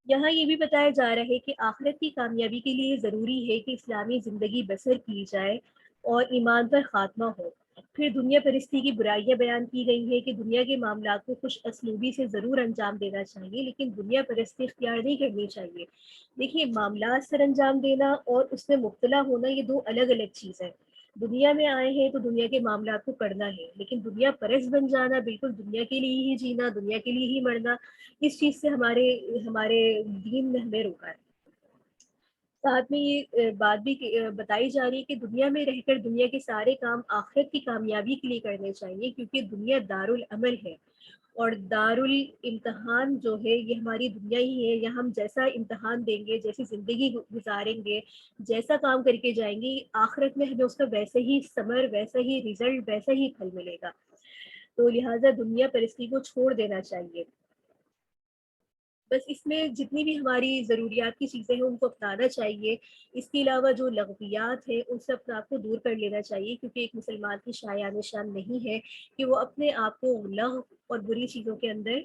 یہاں یہ بھی بتایا جا رہا ہے کہ آخرت کی کامیابی کے لیے ضروری ہے کہ اسلامی زندگی بسر کی جائے اور ایمان پر خاتمہ ہو۔ پھر دنیا پرستی کی برائیاں بیان کی گئی ہیں کہ دنیا کے معاملات کو خوش اسلوبی سے ضرور انجام دینا چاہیے، لیکن دنیا پرستی اختیار نہیں کرنی چاہیے۔ دیکھیے، معاملات سر انجام دینا اور اس میں مبتلا ہونا یہ دو الگ الگ چیز ہے۔ دنیا میں آئے ہیں تو دنیا کے معاملات کو کرنا ہے، لیکن دنیا پرست بن جانا، بالکل دنیا کے لیے ہی جینا، دنیا کے لیے ہی مرنا، اس چیز سے ہمارے دین نے ہمیں روکا ہے۔ ساتھ میں یہ بات بھی بتائی جا رہی ہے کہ دنیا میں رہ کر دنیا کے سارے کام آخرت کی کامیابی کے لیے کرنے چاہیے، کیونکہ دنیا دارالعمل ہے اور دارالامتحان جو ہے یہ ہماری دنیا ہی ہے۔ یہاں ہم جیسا امتحان دیں گے، جیسی زندگی گزاریں گے، جیسا کام کر کے جائیں گے، آخرت میں ہمیں اس کا ویسے ہی ثمر، ویسا ہی رزلٹ، ویسا ہی پھل ملے گا۔ تو لہٰذا دنیا پرستی کو چھوڑ دینا چاہیے۔ بس اس میں جتنی بھی ہماری ضروریات کی چیزیں ہیں ان کو اپنانا چاہیے، اس کے علاوہ جو لغویات ہیں ان سے اپنے آپ کو دور کر لینا چاہیے، کیونکہ ایک مسلمان کی شایان شان نہیں ہے کہ وہ اپنے آپ کو لغو اور بری چیزوں کے اندر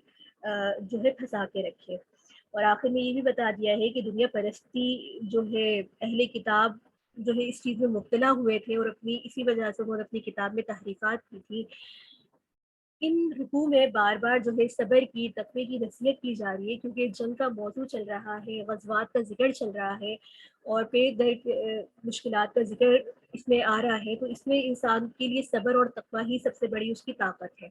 جو ہے پھنسا کے رکھے۔ اور آخر میں یہ بھی بتا دیا ہے کہ دنیا پرستی جو ہے، اہل کتاب جو ہے اس چیز میں مبتلا ہوئے تھے اور اسی وجہ سے انہوں نے اپنی کتاب میں تحریفات کی تھی۔ ان رکوع میں بار بار جو ہے صبر کی، تقوی کی نصیحت کی جا رہی ہے، کیونکہ جنگ کا موضوع چل رہا ہے، غزوات کا ذکر چل رہا ہے اور پھر مشکلات کا ذکر اس میں آ رہا ہے، تو اس میں انسان کے لیے صبر اور تقوی ہی سب سے بڑی اس کی طاقت ہے۔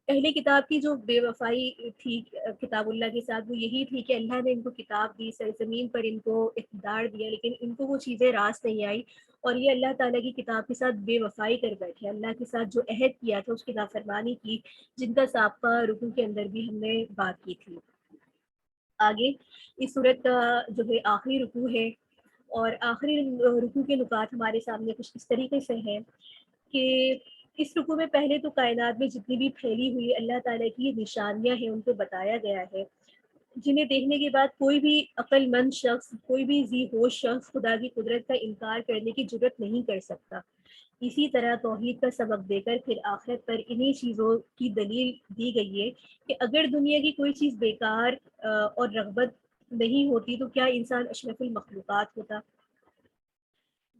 اہل کتاب کی جو بے وفائی تھی کتاب اللہ کے ساتھ، وہ یہی تھی کہ اللہ نے ان کو کتاب دی، سرزمین پر ان کو اقتدار دیا، لیکن ان کو وہ چیزیں راس نہیں آئی اور یہ اللہ تعالیٰ کی کتاب کے ساتھ بے وفائی کر بیٹھے۔ اللہ کے ساتھ جو عہد کیا تھا اس کی نافرمانی کی، جن کا سابقہ رکوع کے اندر بھی ہم نے بات کی تھی۔ آگے اس صورت کا جو ہے آخری رکوع ہے، اور آخری رکوع کے نکات ہمارے سامنے کچھ اس طریقے سے ہیں کہ اس رکوع میں پہلے تو کائنات میں جتنی بھی پھیلی ہوئی اللہ تعالیٰ کی نشانیاں ہیں ان کو بتایا گیا ہے، جنہیں دیکھنے کے بعد کوئی بھی عقل مند شخص، کوئی بھی ذی ہوش شخص خدا کی قدرت کا انکار کرنے کی جرت نہیں کر سکتا۔ اسی طرح توحید کا سبق دے کر پھر آخرت پر انہی چیزوں کی دلیل دی گئی ہے کہ اگر دنیا کی کوئی چیز بیکار اور رغبت نہیں ہوتی تو کیا انسان اشرف المخلوقات ہوتا۔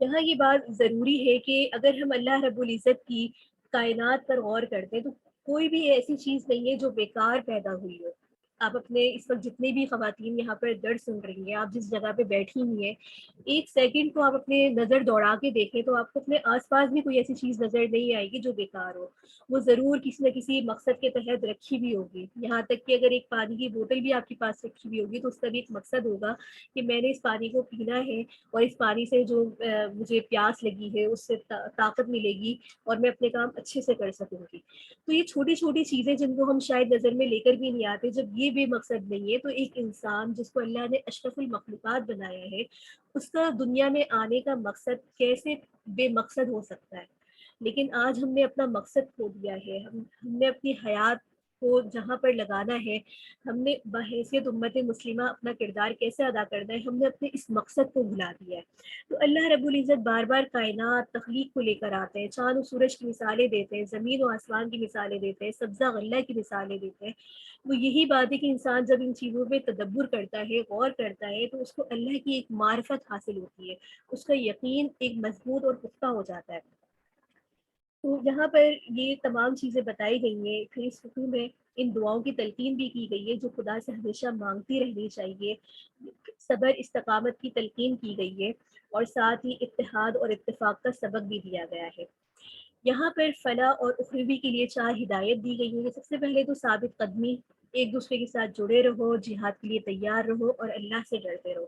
یہاں یہ بات ضروری ہے کہ اگر ہم اللہ رب العزت کی کائنات پر غور کرتے ہیں تو کوئی بھی ایسی چیز نہیں ہے جو بیکار پیدا ہوئی ہو۔ آپ اپنے اس وقت جتنی بھی خواتین یہاں پر درس سن رہی ہیں، آپ جس جگہ پہ بیٹھی ہوئی ہیں، ایک سیکنڈ کو آپ اپنے نظر دوڑا کے دیکھیں تو آپ کو اپنے آس پاس بھی کوئی ایسی چیز نظر نہیں آئے گی جو بیکار ہو۔ وہ ضرور کسی نہ کسی مقصد کے تحت رکھی بھی ہوگی، یہاں تک کہ اگر ایک پانی کی بوتل بھی آپ کے پاس رکھی ہوئی ہوگی تو اس کا بھی ایک مقصد ہوگا کہ میں نے اس پانی کو پینا ہے اور اس پانی سے جو مجھے پیاس لگی ہے اس سے طاقت ملے گی اور میں اپنے کام اچھے سے کر سکوں گی۔ تو یہ چھوٹی چھوٹی چیزیں جن کو ہم شاید نظر میں لے کر بھی نہیں آتے، جب یہ بے مقصد نہیں ہے تو ایک انسان جس کو اللہ نے اشرف المخلوقات بنایا ہے، اس کا دنیا میں آنے کا مقصد کیسے بے مقصد ہو سکتا ہے۔ لیکن آج ہم نے اپنا مقصد کھو دیا ہے، ہم نے اپنی حیات کو جہاں پر لگانا ہے، ہم نے بحیثیت امت مسلمہ اپنا کردار کیسے ادا کرنا ہے، ہم نے اپنے اس مقصد کو بھلا دیا ہے۔ تو اللہ رب العزت بار بار کائنات تخلیق کو لے کر آتے ہیں، چاند و سورج کی مثالیں دیتے ہیں، زمین و آسمان کی مثالیں دیتے ہیں، سبزہ غلہ کی مثالیں دیتے ہیں۔ وہ یہی بات ہے کہ انسان جب ان چیزوں پہ تدبر کرتا ہے، غور کرتا ہے، تو اس کو اللہ کی ایک معرفت حاصل ہوتی ہے، اس کا یقین ایک مضبوط اور پختہ ہو جاتا ہے۔ تو یہاں پر یہ تمام چیزیں بتائی گئی ہیں، پھر اس رکوع میں ان دعاؤں کی تلقین بھی کی گئی ہے جو خدا سے ہمیشہ مانگتی رہنی چاہیے۔ صبر، استقامت کی تلقین کی گئی ہے اور ساتھ ہی اتحاد اور اتفاق کا سبق بھی دیا گیا ہے۔ یہاں پر فلاح اور اخروی کے لیے 4 ہدایت دی گئی ہیں۔ سب سے پہلے تو ثابت قدمی، ایک دوسرے کے ساتھ جڑے رہو، جہاد کے لیے تیار رہو اور اللہ سے ڈرتے رہو۔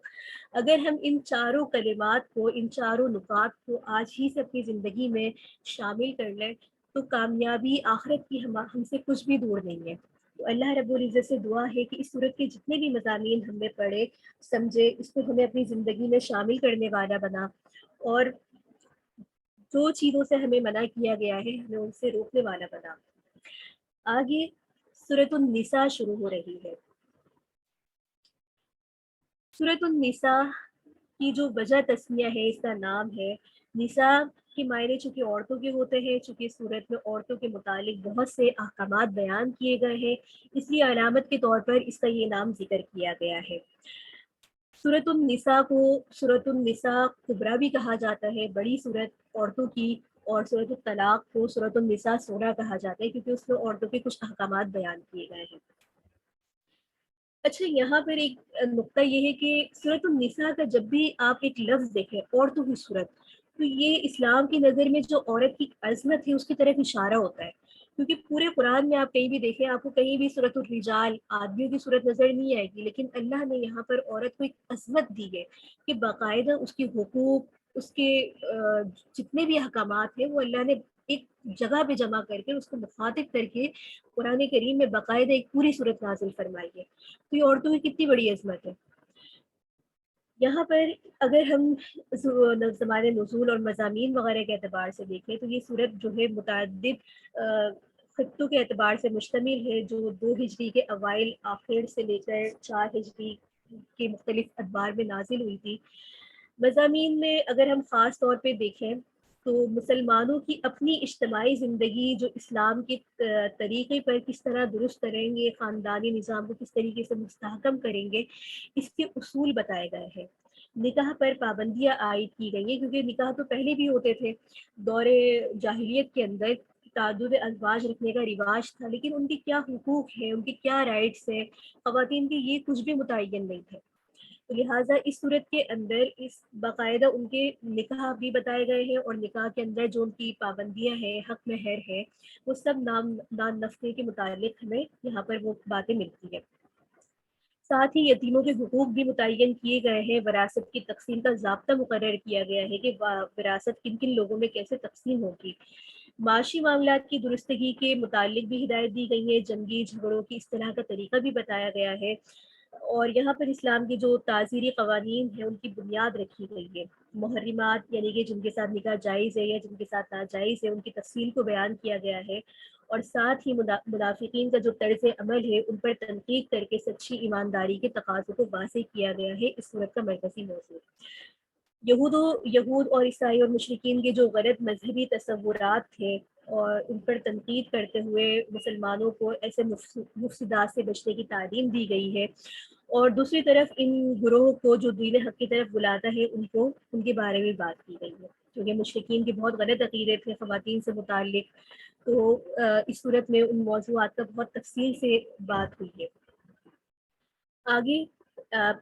اگر ہم ان چاروں کلمات کو، ان چاروں نکات کو آج ہی سے اپنی زندگی میں شامل کر لیں تو کامیابی آخرت کی ہم سے کچھ بھی دور نہیں ہے۔ تو اللہ رب العزت سے دعا ہے کہ اس صورت کے جتنے بھی مضامین ہم نے پڑھے سمجھے، اس کو ہمیں اپنی زندگی میں شامل کرنے والا بنا، اور جو چیزوں سے ہمیں منع کیا گیا ہے ہمیں ان سے روکنے والا بنا۔ آگے سورۃ النساء شروع ہو رہی ہے۔ سورۃ النساء کی جو وجہ تسمیہ ہے، اس کا نام ہے، نساء کے معنی چونکہ عورتوں کے ہوتے ہیں، چونکہ صورت میں عورتوں کے متعلق بہت سے احکامات بیان کیے گئے ہیں، اس لیے علامت کے طور پر اس کا یہ نام ذکر کیا گیا ہے۔ سورۃ النساء کو سورۃ النساء کبریٰ بھی کہا جاتا ہے، بڑی صورت عورتوں کی، اور سورۃ الطلاق کو سورۃ النساء صغریٰ کہا جاتا ہے کیونکہ اس میں عورتوں کے کچھ احکامات بیان کیے گئے ہیں۔ اچھا، یہاں پر ایک نقطہ یہ ہے کہ سورۃ النساء کا جب بھی آپ ایک لفظ دیکھیں عورتوں کی صورت، تو یہ اسلام کی نظر میں جو عورت کی عظمت ہے اس کی طرف اشارہ ہوتا ہے، کیونکہ پورے قرآن میں آپ کہیں بھی دیکھیں آپ کو کہیں بھی سورۃ الرجال آدمیوں کی صورت نظر نہیں آئے گی، لیکن اللہ نے یہاں پر عورت کو ایک عظمت دی ہے کہ باقاعدہ اس کے حقوق، اس کے جتنے بھی احکامات ہیں وہ اللہ نے ایک جگہ پہ جمع کر کے اس کو مخاطب کر کے قرآن کریم میں باقاعدہ ایک پوری صورت نازل فرمائی ہے۔ تو یہ عورتوں کی کتنی بڑی عظمت ہے۔ یہاں پر اگر ہم زمان نزول اور مضامین وغیرہ کے اعتبار سے دیکھیں تو یہ صورت جو ہے متعدد خطوں کے اعتبار سے مشتمل ہے، جو 2 ہجری کے اوائل آخر سے لے کر 4 ہجری کے مختلف ادوار میں نازل ہوئی تھی۔ مضامین میں اگر ہم خاص طور پہ دیکھیں تو مسلمانوں کی اپنی اجتماعی زندگی جو اسلام کے طریقے پر کس طرح درست کریں گے، خاندانی نظام کو کس طریقے سے مستحکم کریں گے، اس کے اصول بتائے گئے ہیں۔ نکاح پر پابندیاں عائد کی گئی ہیں، کیونکہ نکاح تو پہلے بھی ہوتے تھے، دور جاہلیت کے اندر تعدد ازواج رکھنے کا رواج تھا، لیکن ان کے کیا حقوق ہیں، ان کے کیا رائٹس ہیں، خواتین کے یہ کچھ بھی متعین نہیں تھے۔ تو لہٰذا اس صورت کے اندر اس باقاعدہ ان کے نکاح بھی بتائے گئے ہیں، اور نکاح کے اندر جو ان کی پابندیاں ہیں، حق مہر ہے، وہ سب نان نفقے کے متعلق ہمیں یہاں پر وہ باتیں ملتی ہیں۔ ساتھ ہی یتیموں کے حقوق بھی متعین کیے گئے ہیں، وراثت کی تقسیم کا ضابطہ مقرر کیا گیا ہے کہ وراثت کن کن لوگوں میں کیسے تقسیم ہوگی۔ معاشی معاملات کی درستگی کے متعلق بھی ہدایت دی گئی ہے، جنگی جھگڑوں کی اصطلاح کا طریقہ بھی بتایا گیا ہے، اور یہاں پر اسلام کے جو تعزیری قوانین ہیں ان کی بنیاد رکھی گئی ہے۔ محرمات یعنی کہ جن کے ساتھ نکاح جائز ہے یا جن کے ساتھ ناجائز ہے ان کی تفصیل کو بیان کیا گیا ہے، اور ساتھ ہی منافقین کا جو طرز عمل ہے ان پر تنقید کر کے سچی ایمانداری کے تقاضوں کو واضح کیا گیا ہے۔ اس صورت کا مرکزی موضوع یہود اور عیسائی اور مشرکین کے جو غلط مذہبی تصورات تھے اور ان پر تنقید کرتے ہوئے مسلمانوں کو ایسے مفسدات سے بچنے کی تعلیم دی گئی ہے، اور دوسری طرف ان گروہ کو جو دین حق کی طرف بلاتا ہے ان کے بارے میں بات کی گئی ہے، کیونکہ مشرکین کے بہت غلط عقیدے تھے خواتین سے متعلق، تو اس صورت میں ان موضوعات کا بہت تفصیل سے بات ہوئی ہے۔ آگے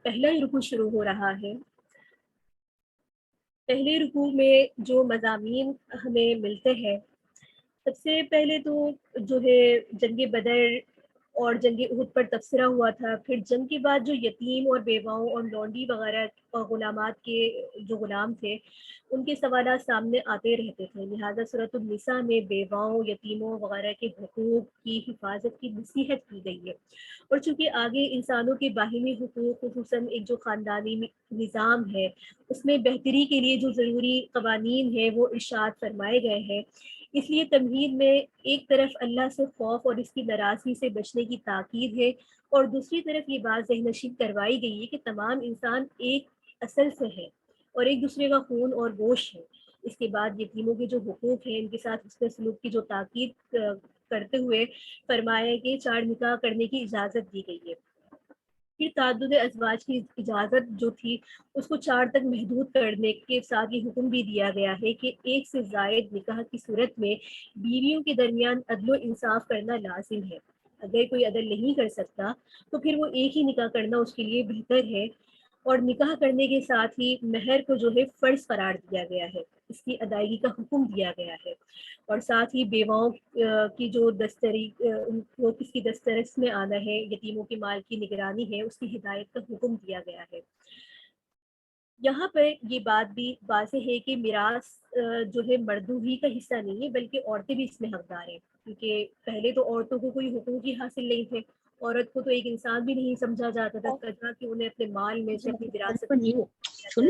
پہلا ہی رکوع شروع ہو رہا ہے۔ پہلے رکوع میں جو مضامین ہمیں ملتے ہیں، سب سے پہلے تو جو ہے جنگ بدر اور جنگ احد پر تبصرہ ہوا تھا، پھر جنگ کے بعد جو یتیم اور بیواؤں اور لونڈی وغیرہ اور غلامات کے جو غلام تھے ان کے سوالات سامنے آتے رہتے تھے، لہٰذا سورۃ النساء میں بیواؤں، یتیموں وغیرہ کے حقوق کی حفاظت کی نصیحت کی گئی ہے، اور چونکہ آگے انسانوں کے باہمی حقوق خصوصاً ایک جو خاندانی نظام ہے اس میں بہتری کے لیے جو ضروری قوانین ہیں وہ ارشاد فرمائے گئے ہیں، اس لیے تمہید میں ایک طرف اللہ سے خوف اور اس کی ناراضگی سے بچنے کی تاکید ہے، اور دوسری طرف یہ بات ذہن نشین کروائی گئی ہے کہ تمام انسان ایک اصل سے ہے اور ایک دوسرے کا خون اور گوشت ہے۔ اس کے بعد یتیموں کے جو حقوق ہیں ان کے ساتھ حسن سلوک کی جو تاکید کرتے ہوئے فرمایا کہ 4 نکاح کرنے کی اجازت دی گئی ہے۔ پھر تعدد ازواج کی اجازت جو تھی اس کو 4 تک محدود کرنے کے ساتھ یہ حکم بھی دیا گیا ہے کہ 1 سے زائد نکاح کی صورت میں بیویوں کے درمیان عدل و انصاف کرنا لازم ہے۔ اگر کوئی عدل نہیں کر سکتا تو پھر وہ ایک ہی نکاح کرنا اس کے لیے بہتر ہے، اور نکاح کرنے کے ساتھ ہی مہر کو جو ہے فرض قرار دیا گیا ہے، اس کی ادائیگی کا حکم دیا گیا ہے، اور ساتھ ہی بیواؤں کی جو وہ کس کی دسترس میں آنا ہے، یتیموں کے مال کی نگرانی ہے، اس کی ہدایت کا حکم دیا گیا ہے۔ یہاں پر یہ بات بھی واضح ہے کہ میراث جو ہے مردوں ہی کا حصہ نہیں ہے بلکہ عورتیں بھی اس میں حقدار ہیں، کیونکہ پہلے تو عورتوں کو کوئی حقوق ہی حاصل نہیں تھے، عورت کو تو ایک انسان بھی نہیں سمجھا جاتا تھا کہا کہ انہیں اپنے مال میں سے اپنی وراثت میں دیا جائے۔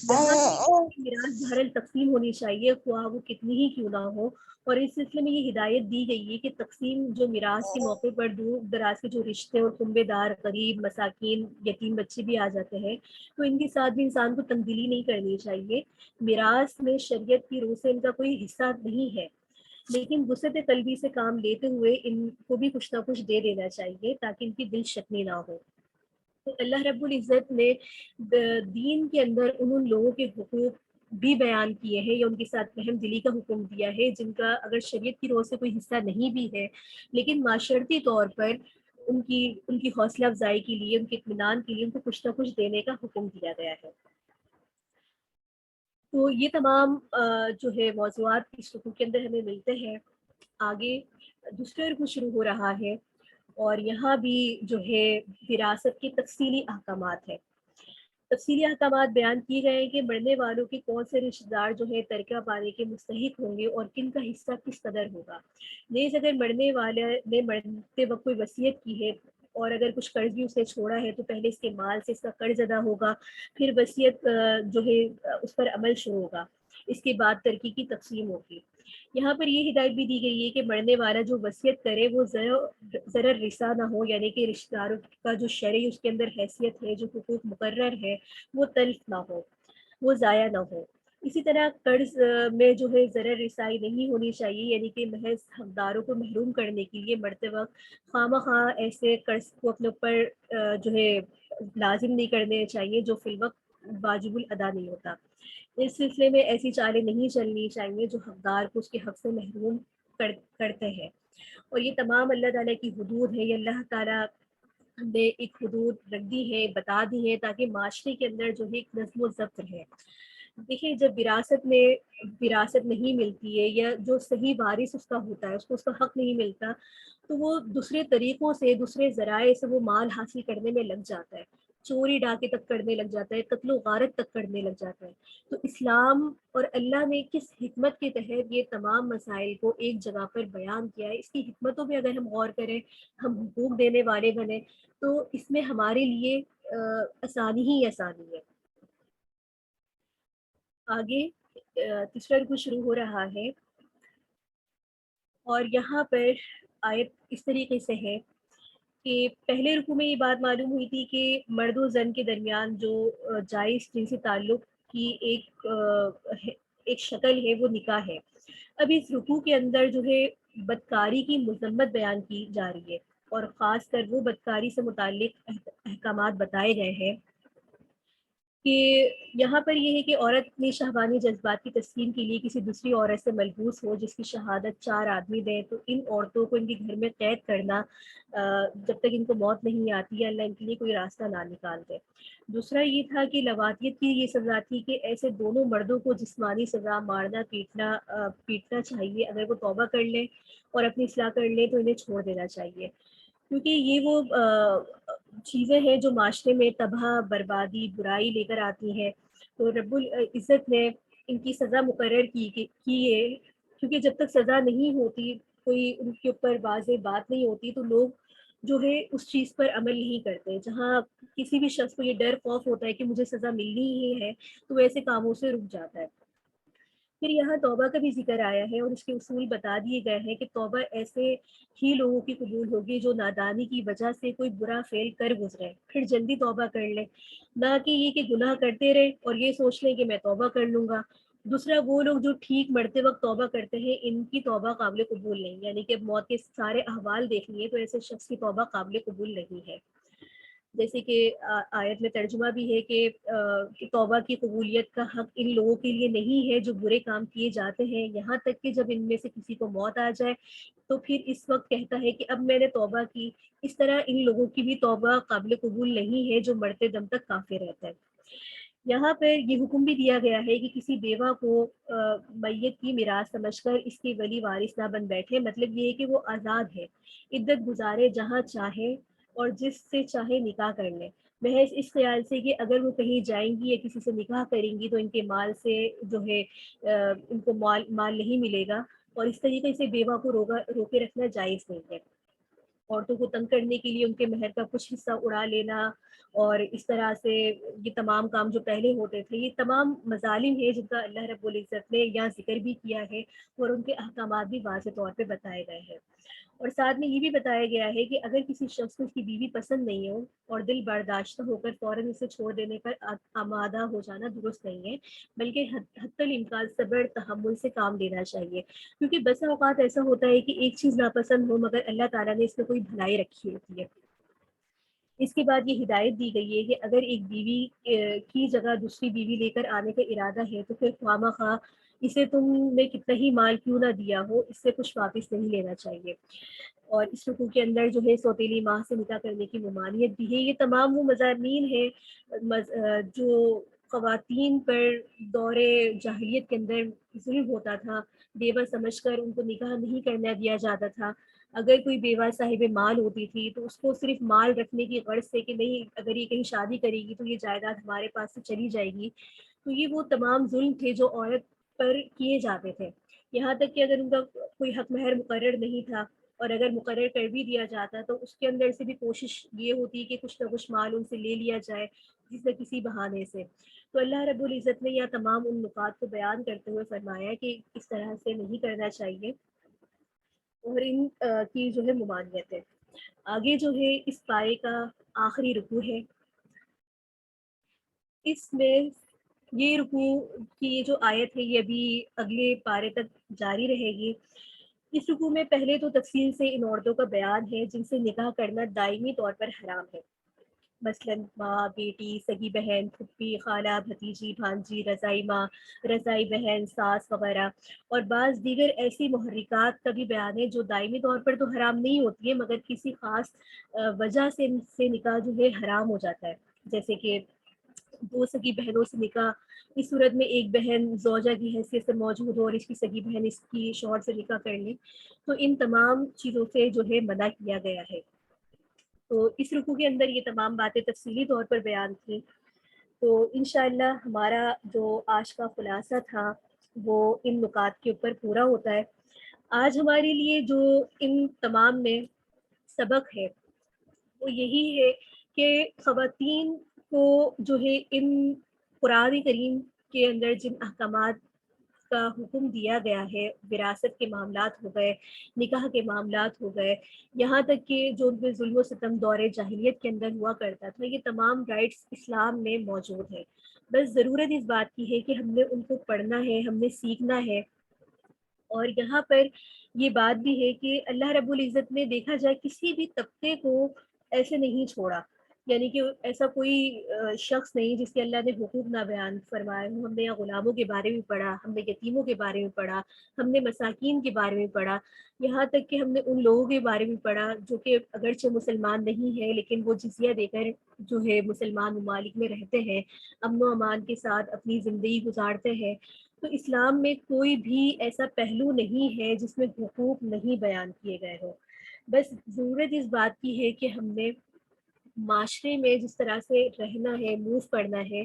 یہاں کی میراث بہرحال تقسیم ہونی چاہیے خواہ وہ کتنی ہی کیوں نہ ہو، اور اس سلسلے میں یہ ہدایت دی گئی ہے کہ تقسیم جو میراث کے موقع پر دور دراز کے جو رشتے اور کنبے دار غریب مساکین یتیم بچے بھی آ جاتے ہیں تو ان کے ساتھ بھی انسان کو تنگدلی نہیں کرنی چاہیے۔ میراث میں شریعت کی روح سے ان کا کوئی حصہ نہیں ہے، لیکن وسعت قلبی سے کام لیتے ہوئے ان کو بھی کچھ نہ کچھ دے دینا چاہیے تاکہ ان کی دل شکنی نہ ہو۔ تو اللہ رب العزت نے دین کے اندر ان لوگوں کے حقوق بھی بیان کیے ہیں یا ان کے ساتھ رحم دلی کا حکم دیا ہے جن کا اگر شریعت کی روح سے کوئی حصہ نہیں بھی ہے لیکن معاشرتی طور پر ان کی حوصلہ افزائی کے لیے، ان کے اطمینان کے لیے ان کو کچھ نہ کچھ دینے کا حکم دیا گیا ہے۔ تو یہ تمام جو ہے موضوعات اس رکوع کے اندر ہمیں ملتے ہیں۔ آگے دوسرا رکوع شروع ہو رہا ہے اور یہاں بھی جو ہے وراثت کے تفصیلی احکامات ہیں۔ تفصیلی احکامات بیان کیے گئے ہیں کہ مرنے والوں کے کون سے رشتہ دار جو ہے ترکہ پانے کے مستحق ہوں گے اور کن کا حصہ کس قدر ہوگا۔ نیز اگر مرنے والے نے مرتے وقت کوئی وصیت کی ہے اور اگر کچھ قرض بھی اسے چھوڑا ہے تو پہلے اس کے مال سے اس کا قرض ادا ہوگا، پھر وصیت جو ہے اس پر عمل شروع ہوگا، اس کے بعد ترکے کی تقسیم ہوگی۔ یہاں پر یہ ہدایت بھی دی گئی ہے کہ مرنے والا جو وصیت کرے وہ ضرر رسا نہ ہو، یعنی کہ رشتہ داروں کا جو شرعی اس کے اندر حیثیت ہے، جو حقوق مقرر ہے وہ تلف نہ ہو، وہ ضائع نہ ہو۔ اسی طرح قرض میں جو ہے ضرر رسائی نہیں ہونی چاہیے، یعنی کہ محض حقداروں کو محروم کرنے کے لیے مرتے وقت خواہ مخواہ ایسے قرض کو اپنے اوپر جو ہے لازم نہیں کرنے چاہیے جو فی الوقت واجب الادا نہیں ہوتا۔ اس سلسلے میں ایسی چالیں نہیں چلنی چاہیے جو حقدار کو اس کے حق سے محروم کرتے ہیں، اور یہ تمام اللہ تعالیٰ کی حدود ہے، یہ اللہ تعالیٰ نے ایک حدود رکھ دی ہے، بتا دی ہے تاکہ معاشرے کے اندر جو ہے ایک نظم و ضبط رہے۔ دیکھیے جب وراثت میں وراثت نہیں ملتی ہے یا جو صحیح وارث اس کا ہوتا ہے اس کو اس کا حق نہیں ملتا تو وہ دوسرے طریقوں سے دوسرے ذرائع سے وہ مال حاصل کرنے میں لگ جاتا ہے، چوری ڈاکے تک کرنے لگ جاتا ہے، قتل و غارت تک کرنے لگ جاتا ہے۔ تو اسلام اور اللہ نے کس حکمت کے تحت یہ تمام مسائل کو ایک جگہ پر بیان کیا ہے، اس کی حکمتوں پہ اگر ہم غور کریں، ہم حقوق دینے والے بنے تو اس میں ہمارے لیے آسانی ہی آسانی ہے۔ آگے تیسرا رکوع شروع ہو رہا ہے اور یہاں پر آیت اس طریقے سے ہے کہ پہلے رکوع میں یہ بات معلوم ہوئی تھی کہ مرد و زن کے درمیان جو جائز جنسی تعلق کی ایک شکل ہے وہ نکاح ہے۔ اب اس رکوع کے اندر جو ہے بدکاری کی مذمت بیان کی جا رہی ہے اور خاص کر وہ بدکاری سے متعلق احکامات بتائے گئے ہیں کہ یہاں پر یہ ہے کہ عورت اپنی شہوانی جذبات کی تسکین کے لیے کسی دوسری عورت سے ملبوس ہو جس کی شہادت 4 آدمی دیں تو ان عورتوں کو ان کے گھر میں قید کرنا جب تک ان کو موت نہیں آتی ہے، اللہ ان کے لیے کوئی راستہ نہ نکال دے۔ دوسرا یہ تھا کہ لواطیت کی یہ سزا تھی کہ ایسے دونوں مردوں کو جسمانی سزا مارنا پیٹنا چاہیے، اگر وہ توبہ کر لیں اور اپنی اصلاح کر لیں تو انہیں چھوڑ دینا چاہیے، کیونکہ یہ وہ چیزیں ہیں جو معاشرے میں تباہ بربادی برائی لے کر آتی ہیں۔ تو رب العزت نے ان کی سزا مقرر کی ہے، کیونکہ جب تک سزا نہیں ہوتی، کوئی ان کے اوپر واضح بات نہیں ہوتی تو لوگ جو ہے اس چیز پر عمل نہیں کرتے۔ جہاں کسی بھی شخص کو یہ ڈر خوف ہوتا ہے کہ مجھے سزا ملنی ہی ہے تو وہ ایسے کاموں سے رک جاتا ہے۔ پھر یہاں توبہ کا بھی ذکر آیا ہے اور اس کے اصول بتا دیے گئے ہیں کہ توبہ ایسے ہی لوگوں کی قبول ہوگی جو نادانی کی وجہ سے کوئی برا فعل کر گزرے پھر جلدی توبہ کر لیں، نہ کہ یہ کہ گناہ کرتے رہے اور یہ سوچ لیں کہ میں توبہ کر لوں گا۔ دوسرا وہ لوگ جو ٹھیک مرتے وقت توبہ کرتے ہیں ان کی توبہ قابل قبول نہیں، یعنی کہ موت کے سارے احوال دیکھ لیے تو ایسے شخص کی توبہ قابل قبول نہیں ہے۔ جیسے کہ آیت میں ترجمہ بھی ہے کہ توبہ کی قبولیت کا حق ان لوگوں کے لیے نہیں ہے جو برے کام کیے جاتے ہیں، یہاں تک کہ جب ان میں سے کسی کو موت آ جائے تو پھر اس وقت کہتا ہے کہ اب میں نے توبہ کی۔ اس طرح ان لوگوں کی بھی توبہ قابل قبول نہیں ہے جو مرتے دم تک کافر رہتا ہے۔ یہاں پر یہ حکم بھی دیا گیا ہے کہ کسی بیوہ کو میت کی میراث سمجھ کر اس کی ولی وارث نہ بن بیٹھے، مطلب یہ ہے کہ وہ آزاد ہے، عدت گزارے جہاں چاہے اور جس سے چاہے نکاح کر لیں، محض اس خیال سے کہ اگر وہ کہیں جائیں گی یا کسی سے نکاح کریں گی تو ان کے مال سے جو ہے ان کو مال نہیں ملے گا، اور اس طریقے سے بیوہ کو روکے رکھنا جائز نہیں ہے۔ عورتوں کو تنگ کرنے کے لیے ان کے مہر کا کچھ حصہ اڑا لینا، اور اس طرح سے یہ تمام کام جو پہلے ہوتے تھے، یہ تمام مظالم ہیں جن کا اللہ رب العزت نے یہاں ذکر بھی کیا ہے، اور ان کے احکامات بھی واضح طور پہ بتائے گئے ہیں۔ اور ساتھ میں یہ بھی بتایا گیا ہے کہ اگر کسی شخص کو اس کی بیوی پسند نہیں ہو اور دل برداشتہ ہو کر فوراً اسے چھوڑ دینے پر آمادہ ہو جانا درست نہیں ہے، بلکہ حتی الامکان صبر تحمل سے کام لینا چاہیے، کیونکہ بسا اوقات ایسا ہوتا ہے کہ ایک چیز ناپسند ہو مگر اللہ تعالیٰ نے اس میں کوئی بھلائی رکھی ہوتی ہے۔ اس کے بعد یہ ہدایت دی گئی ہے کہ اگر ایک بیوی کی جگہ دوسری بیوی لے کر آنے کا ارادہ ہے تو پھر خواہ مخواہ اسے تم نے کتنا ہی مال کیوں نہ دیا ہو، اس سے کچھ واپس نہیں لینا چاہیے۔ اور اس رکوع کے اندر جو ہے سوتیلی ماں سے نکاح کرنے کی ممانعت بھی ہے۔ یہ تمام وہ مضامین ہیں جو خواتین پر دور جاہلیت کے اندر ظلم ہوتا تھا، بیوہ سمجھ کر ان کو نکاح نہیں کرنے دیا جاتا تھا۔ اگر کوئی بیوہ صاحب مال ہوتی تھی تو اس کو صرف مال رکھنے کی غرض سے کہ نہیں اگر یہ کہیں شادی کرے گی تو یہ جائیداد ہمارے پاس سے چلی جائے گی، تو یہ وہ تمام ظلم تھے جو عورت پر کیے جاتے تھے۔ یہاں تک کہ اگر ان کا کوئی حق مہر مقرر نہیں تھا، اور اگر مقرر کر بھی دیا جاتا تو اس کے اندر سے بھی کوشش یہ ہوتی کہ کچھ نہ کچھ مال ان سے لے لیا جائے کسی نہ کسی بہانے سے۔ تو اللہ رب العزت نے یہاں تمام ان نکات کو بیان کرتے ہوئے فرمایا کہ اس طرح سے نہیں کرنا چاہیے، اور ان کی جو ہے ممانعت ہے۔ آگے جو ہے اس پارے کا آخری رکوع ہے، اس میں یہ رکوع کی یہ جو آیت ہے یہ ابھی اگلے پارے تک جاری رہے گی۔ اس رکوع میں پہلے تو تفصیل سے ان عورتوں کا بیان ہے جن سے نکاح کرنا دائمی طور پر حرام ہے، مثلاً ماں، بیٹی، سگی بہن، پھپھی، خالہ، بھتیجی، بھانجی، رضائی ماں، رضائی بہن، ساس وغیرہ، اور بعض دیگر ایسی محرکات کا بھی بیان ہے جو دائمی طور پر تو حرام نہیں ہوتی ہے مگر کسی خاص وجہ سے نکاح جو ہے حرام ہو جاتا ہے، جیسے کہ دو سگی بہنوں سے نکاح، اس صورت میں ایک بہن زوجہ کی حیثیت سے موجود ہو اور اس کی سگی بہن اس کی شوہر سے نکاح کر لے، تو ان تمام چیزوں سے جو ہے منع کیا گیا ہے۔ تو اس رکوع کے اندر یہ تمام باتیں تفصیلی طور پر بیان تھیں۔ تو انشاءاللہ ہمارا جو آج کا خلاصہ تھا وہ ان نکات کے اوپر پورا ہوتا ہے۔ آج ہمارے لیے جو ان تمام میں سبق ہے وہ یہی ہے کہ خواتین کو جو ہے ان قرآن کریم کے اندر جن احکامات کا حکم دیا گیا ہے، وراثت کے معاملات ہو گئے، نکاح کے معاملات ہو گئے، یہاں تک کہ جو ان پہ ظلم و ستم دور جاہلیت کے اندر ہوا کرتا تھا، یہ تمام رائٹس اسلام میں موجود ہیں۔ بس ضرورت اس بات کی ہے کہ ہم نے ان کو پڑھنا ہے، ہم نے سیکھنا ہے۔ اور یہاں پر یہ بات بھی ہے کہ اللہ رب العزت نے دیکھا جائے کسی بھی طبقے کو ایسے نہیں چھوڑا، یعنی کہ ایسا کوئی شخص نہیں جس کے اللہ نے حقوق نہ بیان فرمائے ہوں۔ ہم نے یہاں غلاموں کے بارے میں پڑھا، ہم نے یتیموں کے بارے میں پڑھا، ہم نے مساکین کے بارے میں پڑھا، یہاں تک کہ ہم نے ان لوگوں کے بارے میں پڑھا جو کہ اگرچہ مسلمان نہیں ہیں لیکن وہ جزیہ دے کر جو ہے مسلمان ممالک میں رہتے ہیں، امن و امان کے ساتھ اپنی زندگی گزارتے ہیں۔ تو اسلام میں کوئی بھی ایسا پہلو نہیں ہے جس میں حقوق نہیں بیان کیے گئے ہوں۔ بس ضرورت اس بات کی ہے کہ ہم نے معاشرے میں جس طرح سے رہنا ہے، موو کرنا ہے،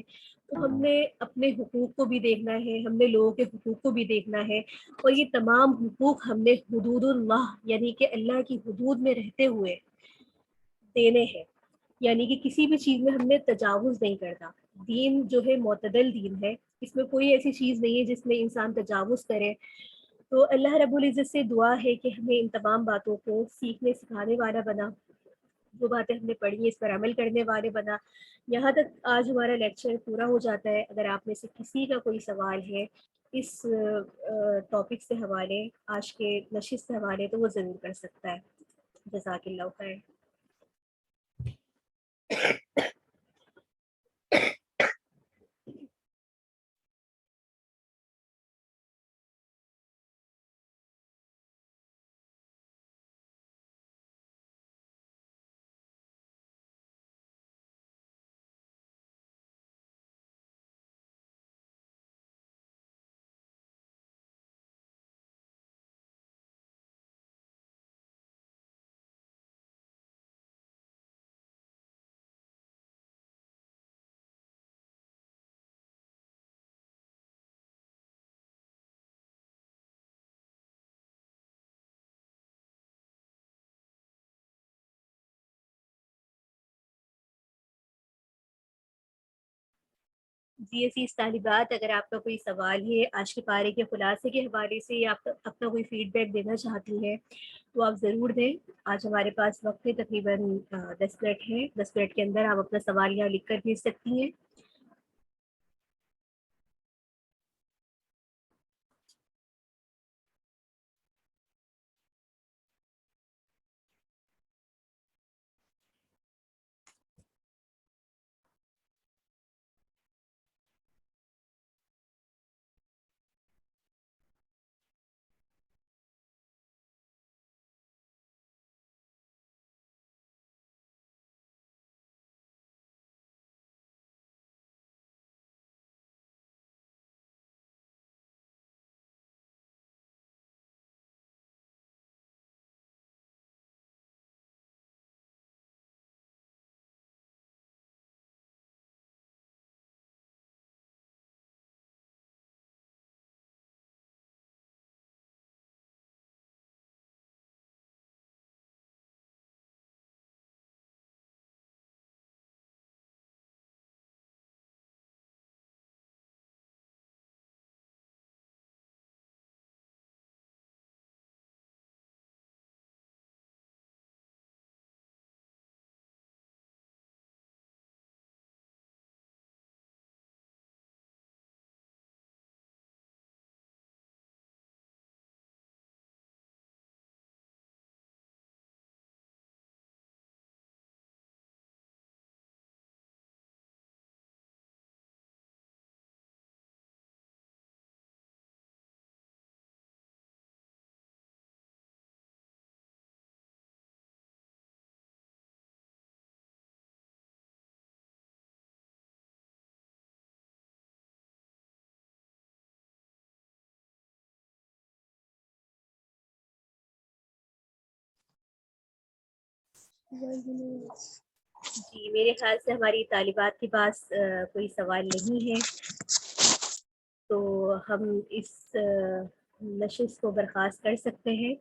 تو ہم نے اپنے حقوق کو بھی دیکھنا ہے، ہم نے لوگوں کے حقوق کو بھی دیکھنا ہے، اور یہ تمام حقوق ہم نے حدود اللہ یعنی کہ اللہ کی حدود میں رہتے ہوئے دینے ہیں، یعنی کہ کسی بھی چیز میں ہم نے تجاوز نہیں کرنا۔ دین جو ہے معتدل دین ہے، اس میں کوئی ایسی چیز نہیں ہے جس میں انسان تجاوز کرے۔ تو اللہ رب العزت سے دعا ہے کہ ہمیں ان تمام باتوں کو سیکھنے سکھانے والا بنا، جو باتیں ہم نے پڑھی ہیں اس پر عمل کرنے والے بنا۔ یہاں تک آج ہمارا لیکچر پورا ہو جاتا ہے۔ اگر آپ میں سے کسی کا کوئی سوال ہے اس ٹاپک سے حوالے، آج کے نشست سے حوالے، تو وہ ضرور کر سکتا ہے۔ جزاک اللہ خیر۔ جی عزیز طالبات، اگر آپ کا کوئی سوال ہے آج کے پارے کے خلاصے کے حوالے سے یا آپ اپنا کوئی فیڈ بیک دینا چاہتی ہیں تو آپ ضرور دیں۔ آج ہمارے پاس وقت ہے تقریباً 10 منٹ ہے، 10 منٹ کے اندر آپ اپنا سوال یہاں لکھ کر بھیج سکتی ہیں۔ جی میرے خیال سے ہماری طالبات کے پاس کوئی سوال نہیں ہے، تو ہم اس نشست کو برخاست کر سکتے ہیں۔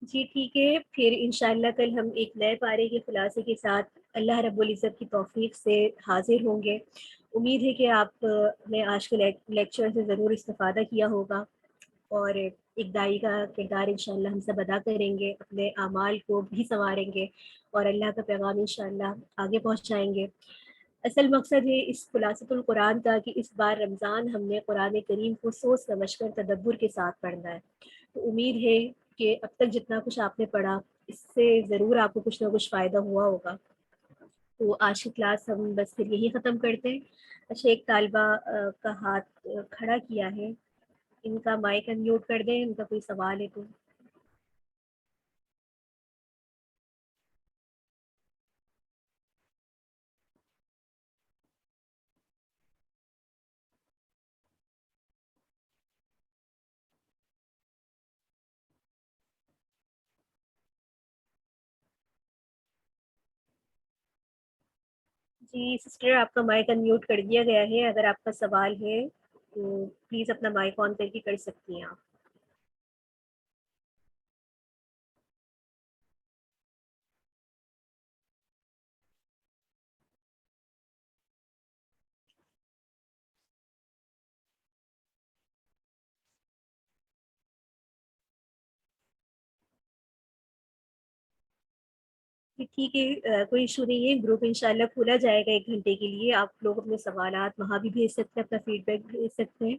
جی ٹھیک ہے، پھر انشاءاللہ کل ہم ایک نئے پارے کے خلاصے کے ساتھ اللہ رب العزت کی توفیق سے حاضر ہوں گے۔ امید ہے کہ آپ نے آج کے لیکچر سے ضرور استفادہ کیا ہوگا، اور ایک داعی کا کردار انشاءاللہ ہم سب ادا کریں گے، اپنے اعمال کو بھی سنواریں گے اور اللہ کا پیغام انشاءاللہ آگے پہنچائیں گے۔ اصل مقصد ہے اس خلاصۃ القرآن کا کہ اس بار رمضان ہم نے قرآن کریم کو سوچ سمجھ کر تدبر کے ساتھ پڑھنا ہے۔ تو امید ہے کہ اب تک جتنا کچھ آپ نے پڑھا اس سے ضرور آپ کو کچھ نہ کچھ فائدہ ہوا ہوگا۔ تو آج کی کلاس ہم بس پھر یہی ختم کرتے ہیں۔ اچھا، ایک طالبہ کا ہاتھ کھڑا کیا ہے، ان کا مائک انمیوٹ کر دیں، ان کا کوئی سوال ہے تو۔ جی سسٹر، آپ کا مائک انمیوٹ کر دیا گیا ہے، اگر آپ کا سوال ہے تو پلیز اپنا مائک آن کر کے کر سکتی ہیں آپ۔ جی ٹھیک ہے، کوئی ایشو نہیں ہے، گروپ انشاءاللہ کھولا جائے گا 1 گھنٹے کے لیے، آپ لوگ اپنے سوالات وہاں بھی بھیج سکتے ہیں، اپنا فیڈ بیک بھیج سکتے ہیں۔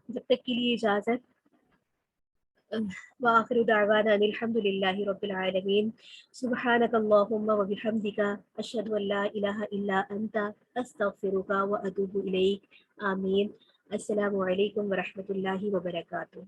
جب تک کے لیے اجازت، وآخر دعوانا ان الحمد للہ رب العالمین۔ سبحانک اللہم و بحمدک، اشہد ان لا الہ الا انت، استغفرک و اتوب الیک۔ آمین۔ السلام علیکم ورحمۃ اللہ وبرکاتہ۔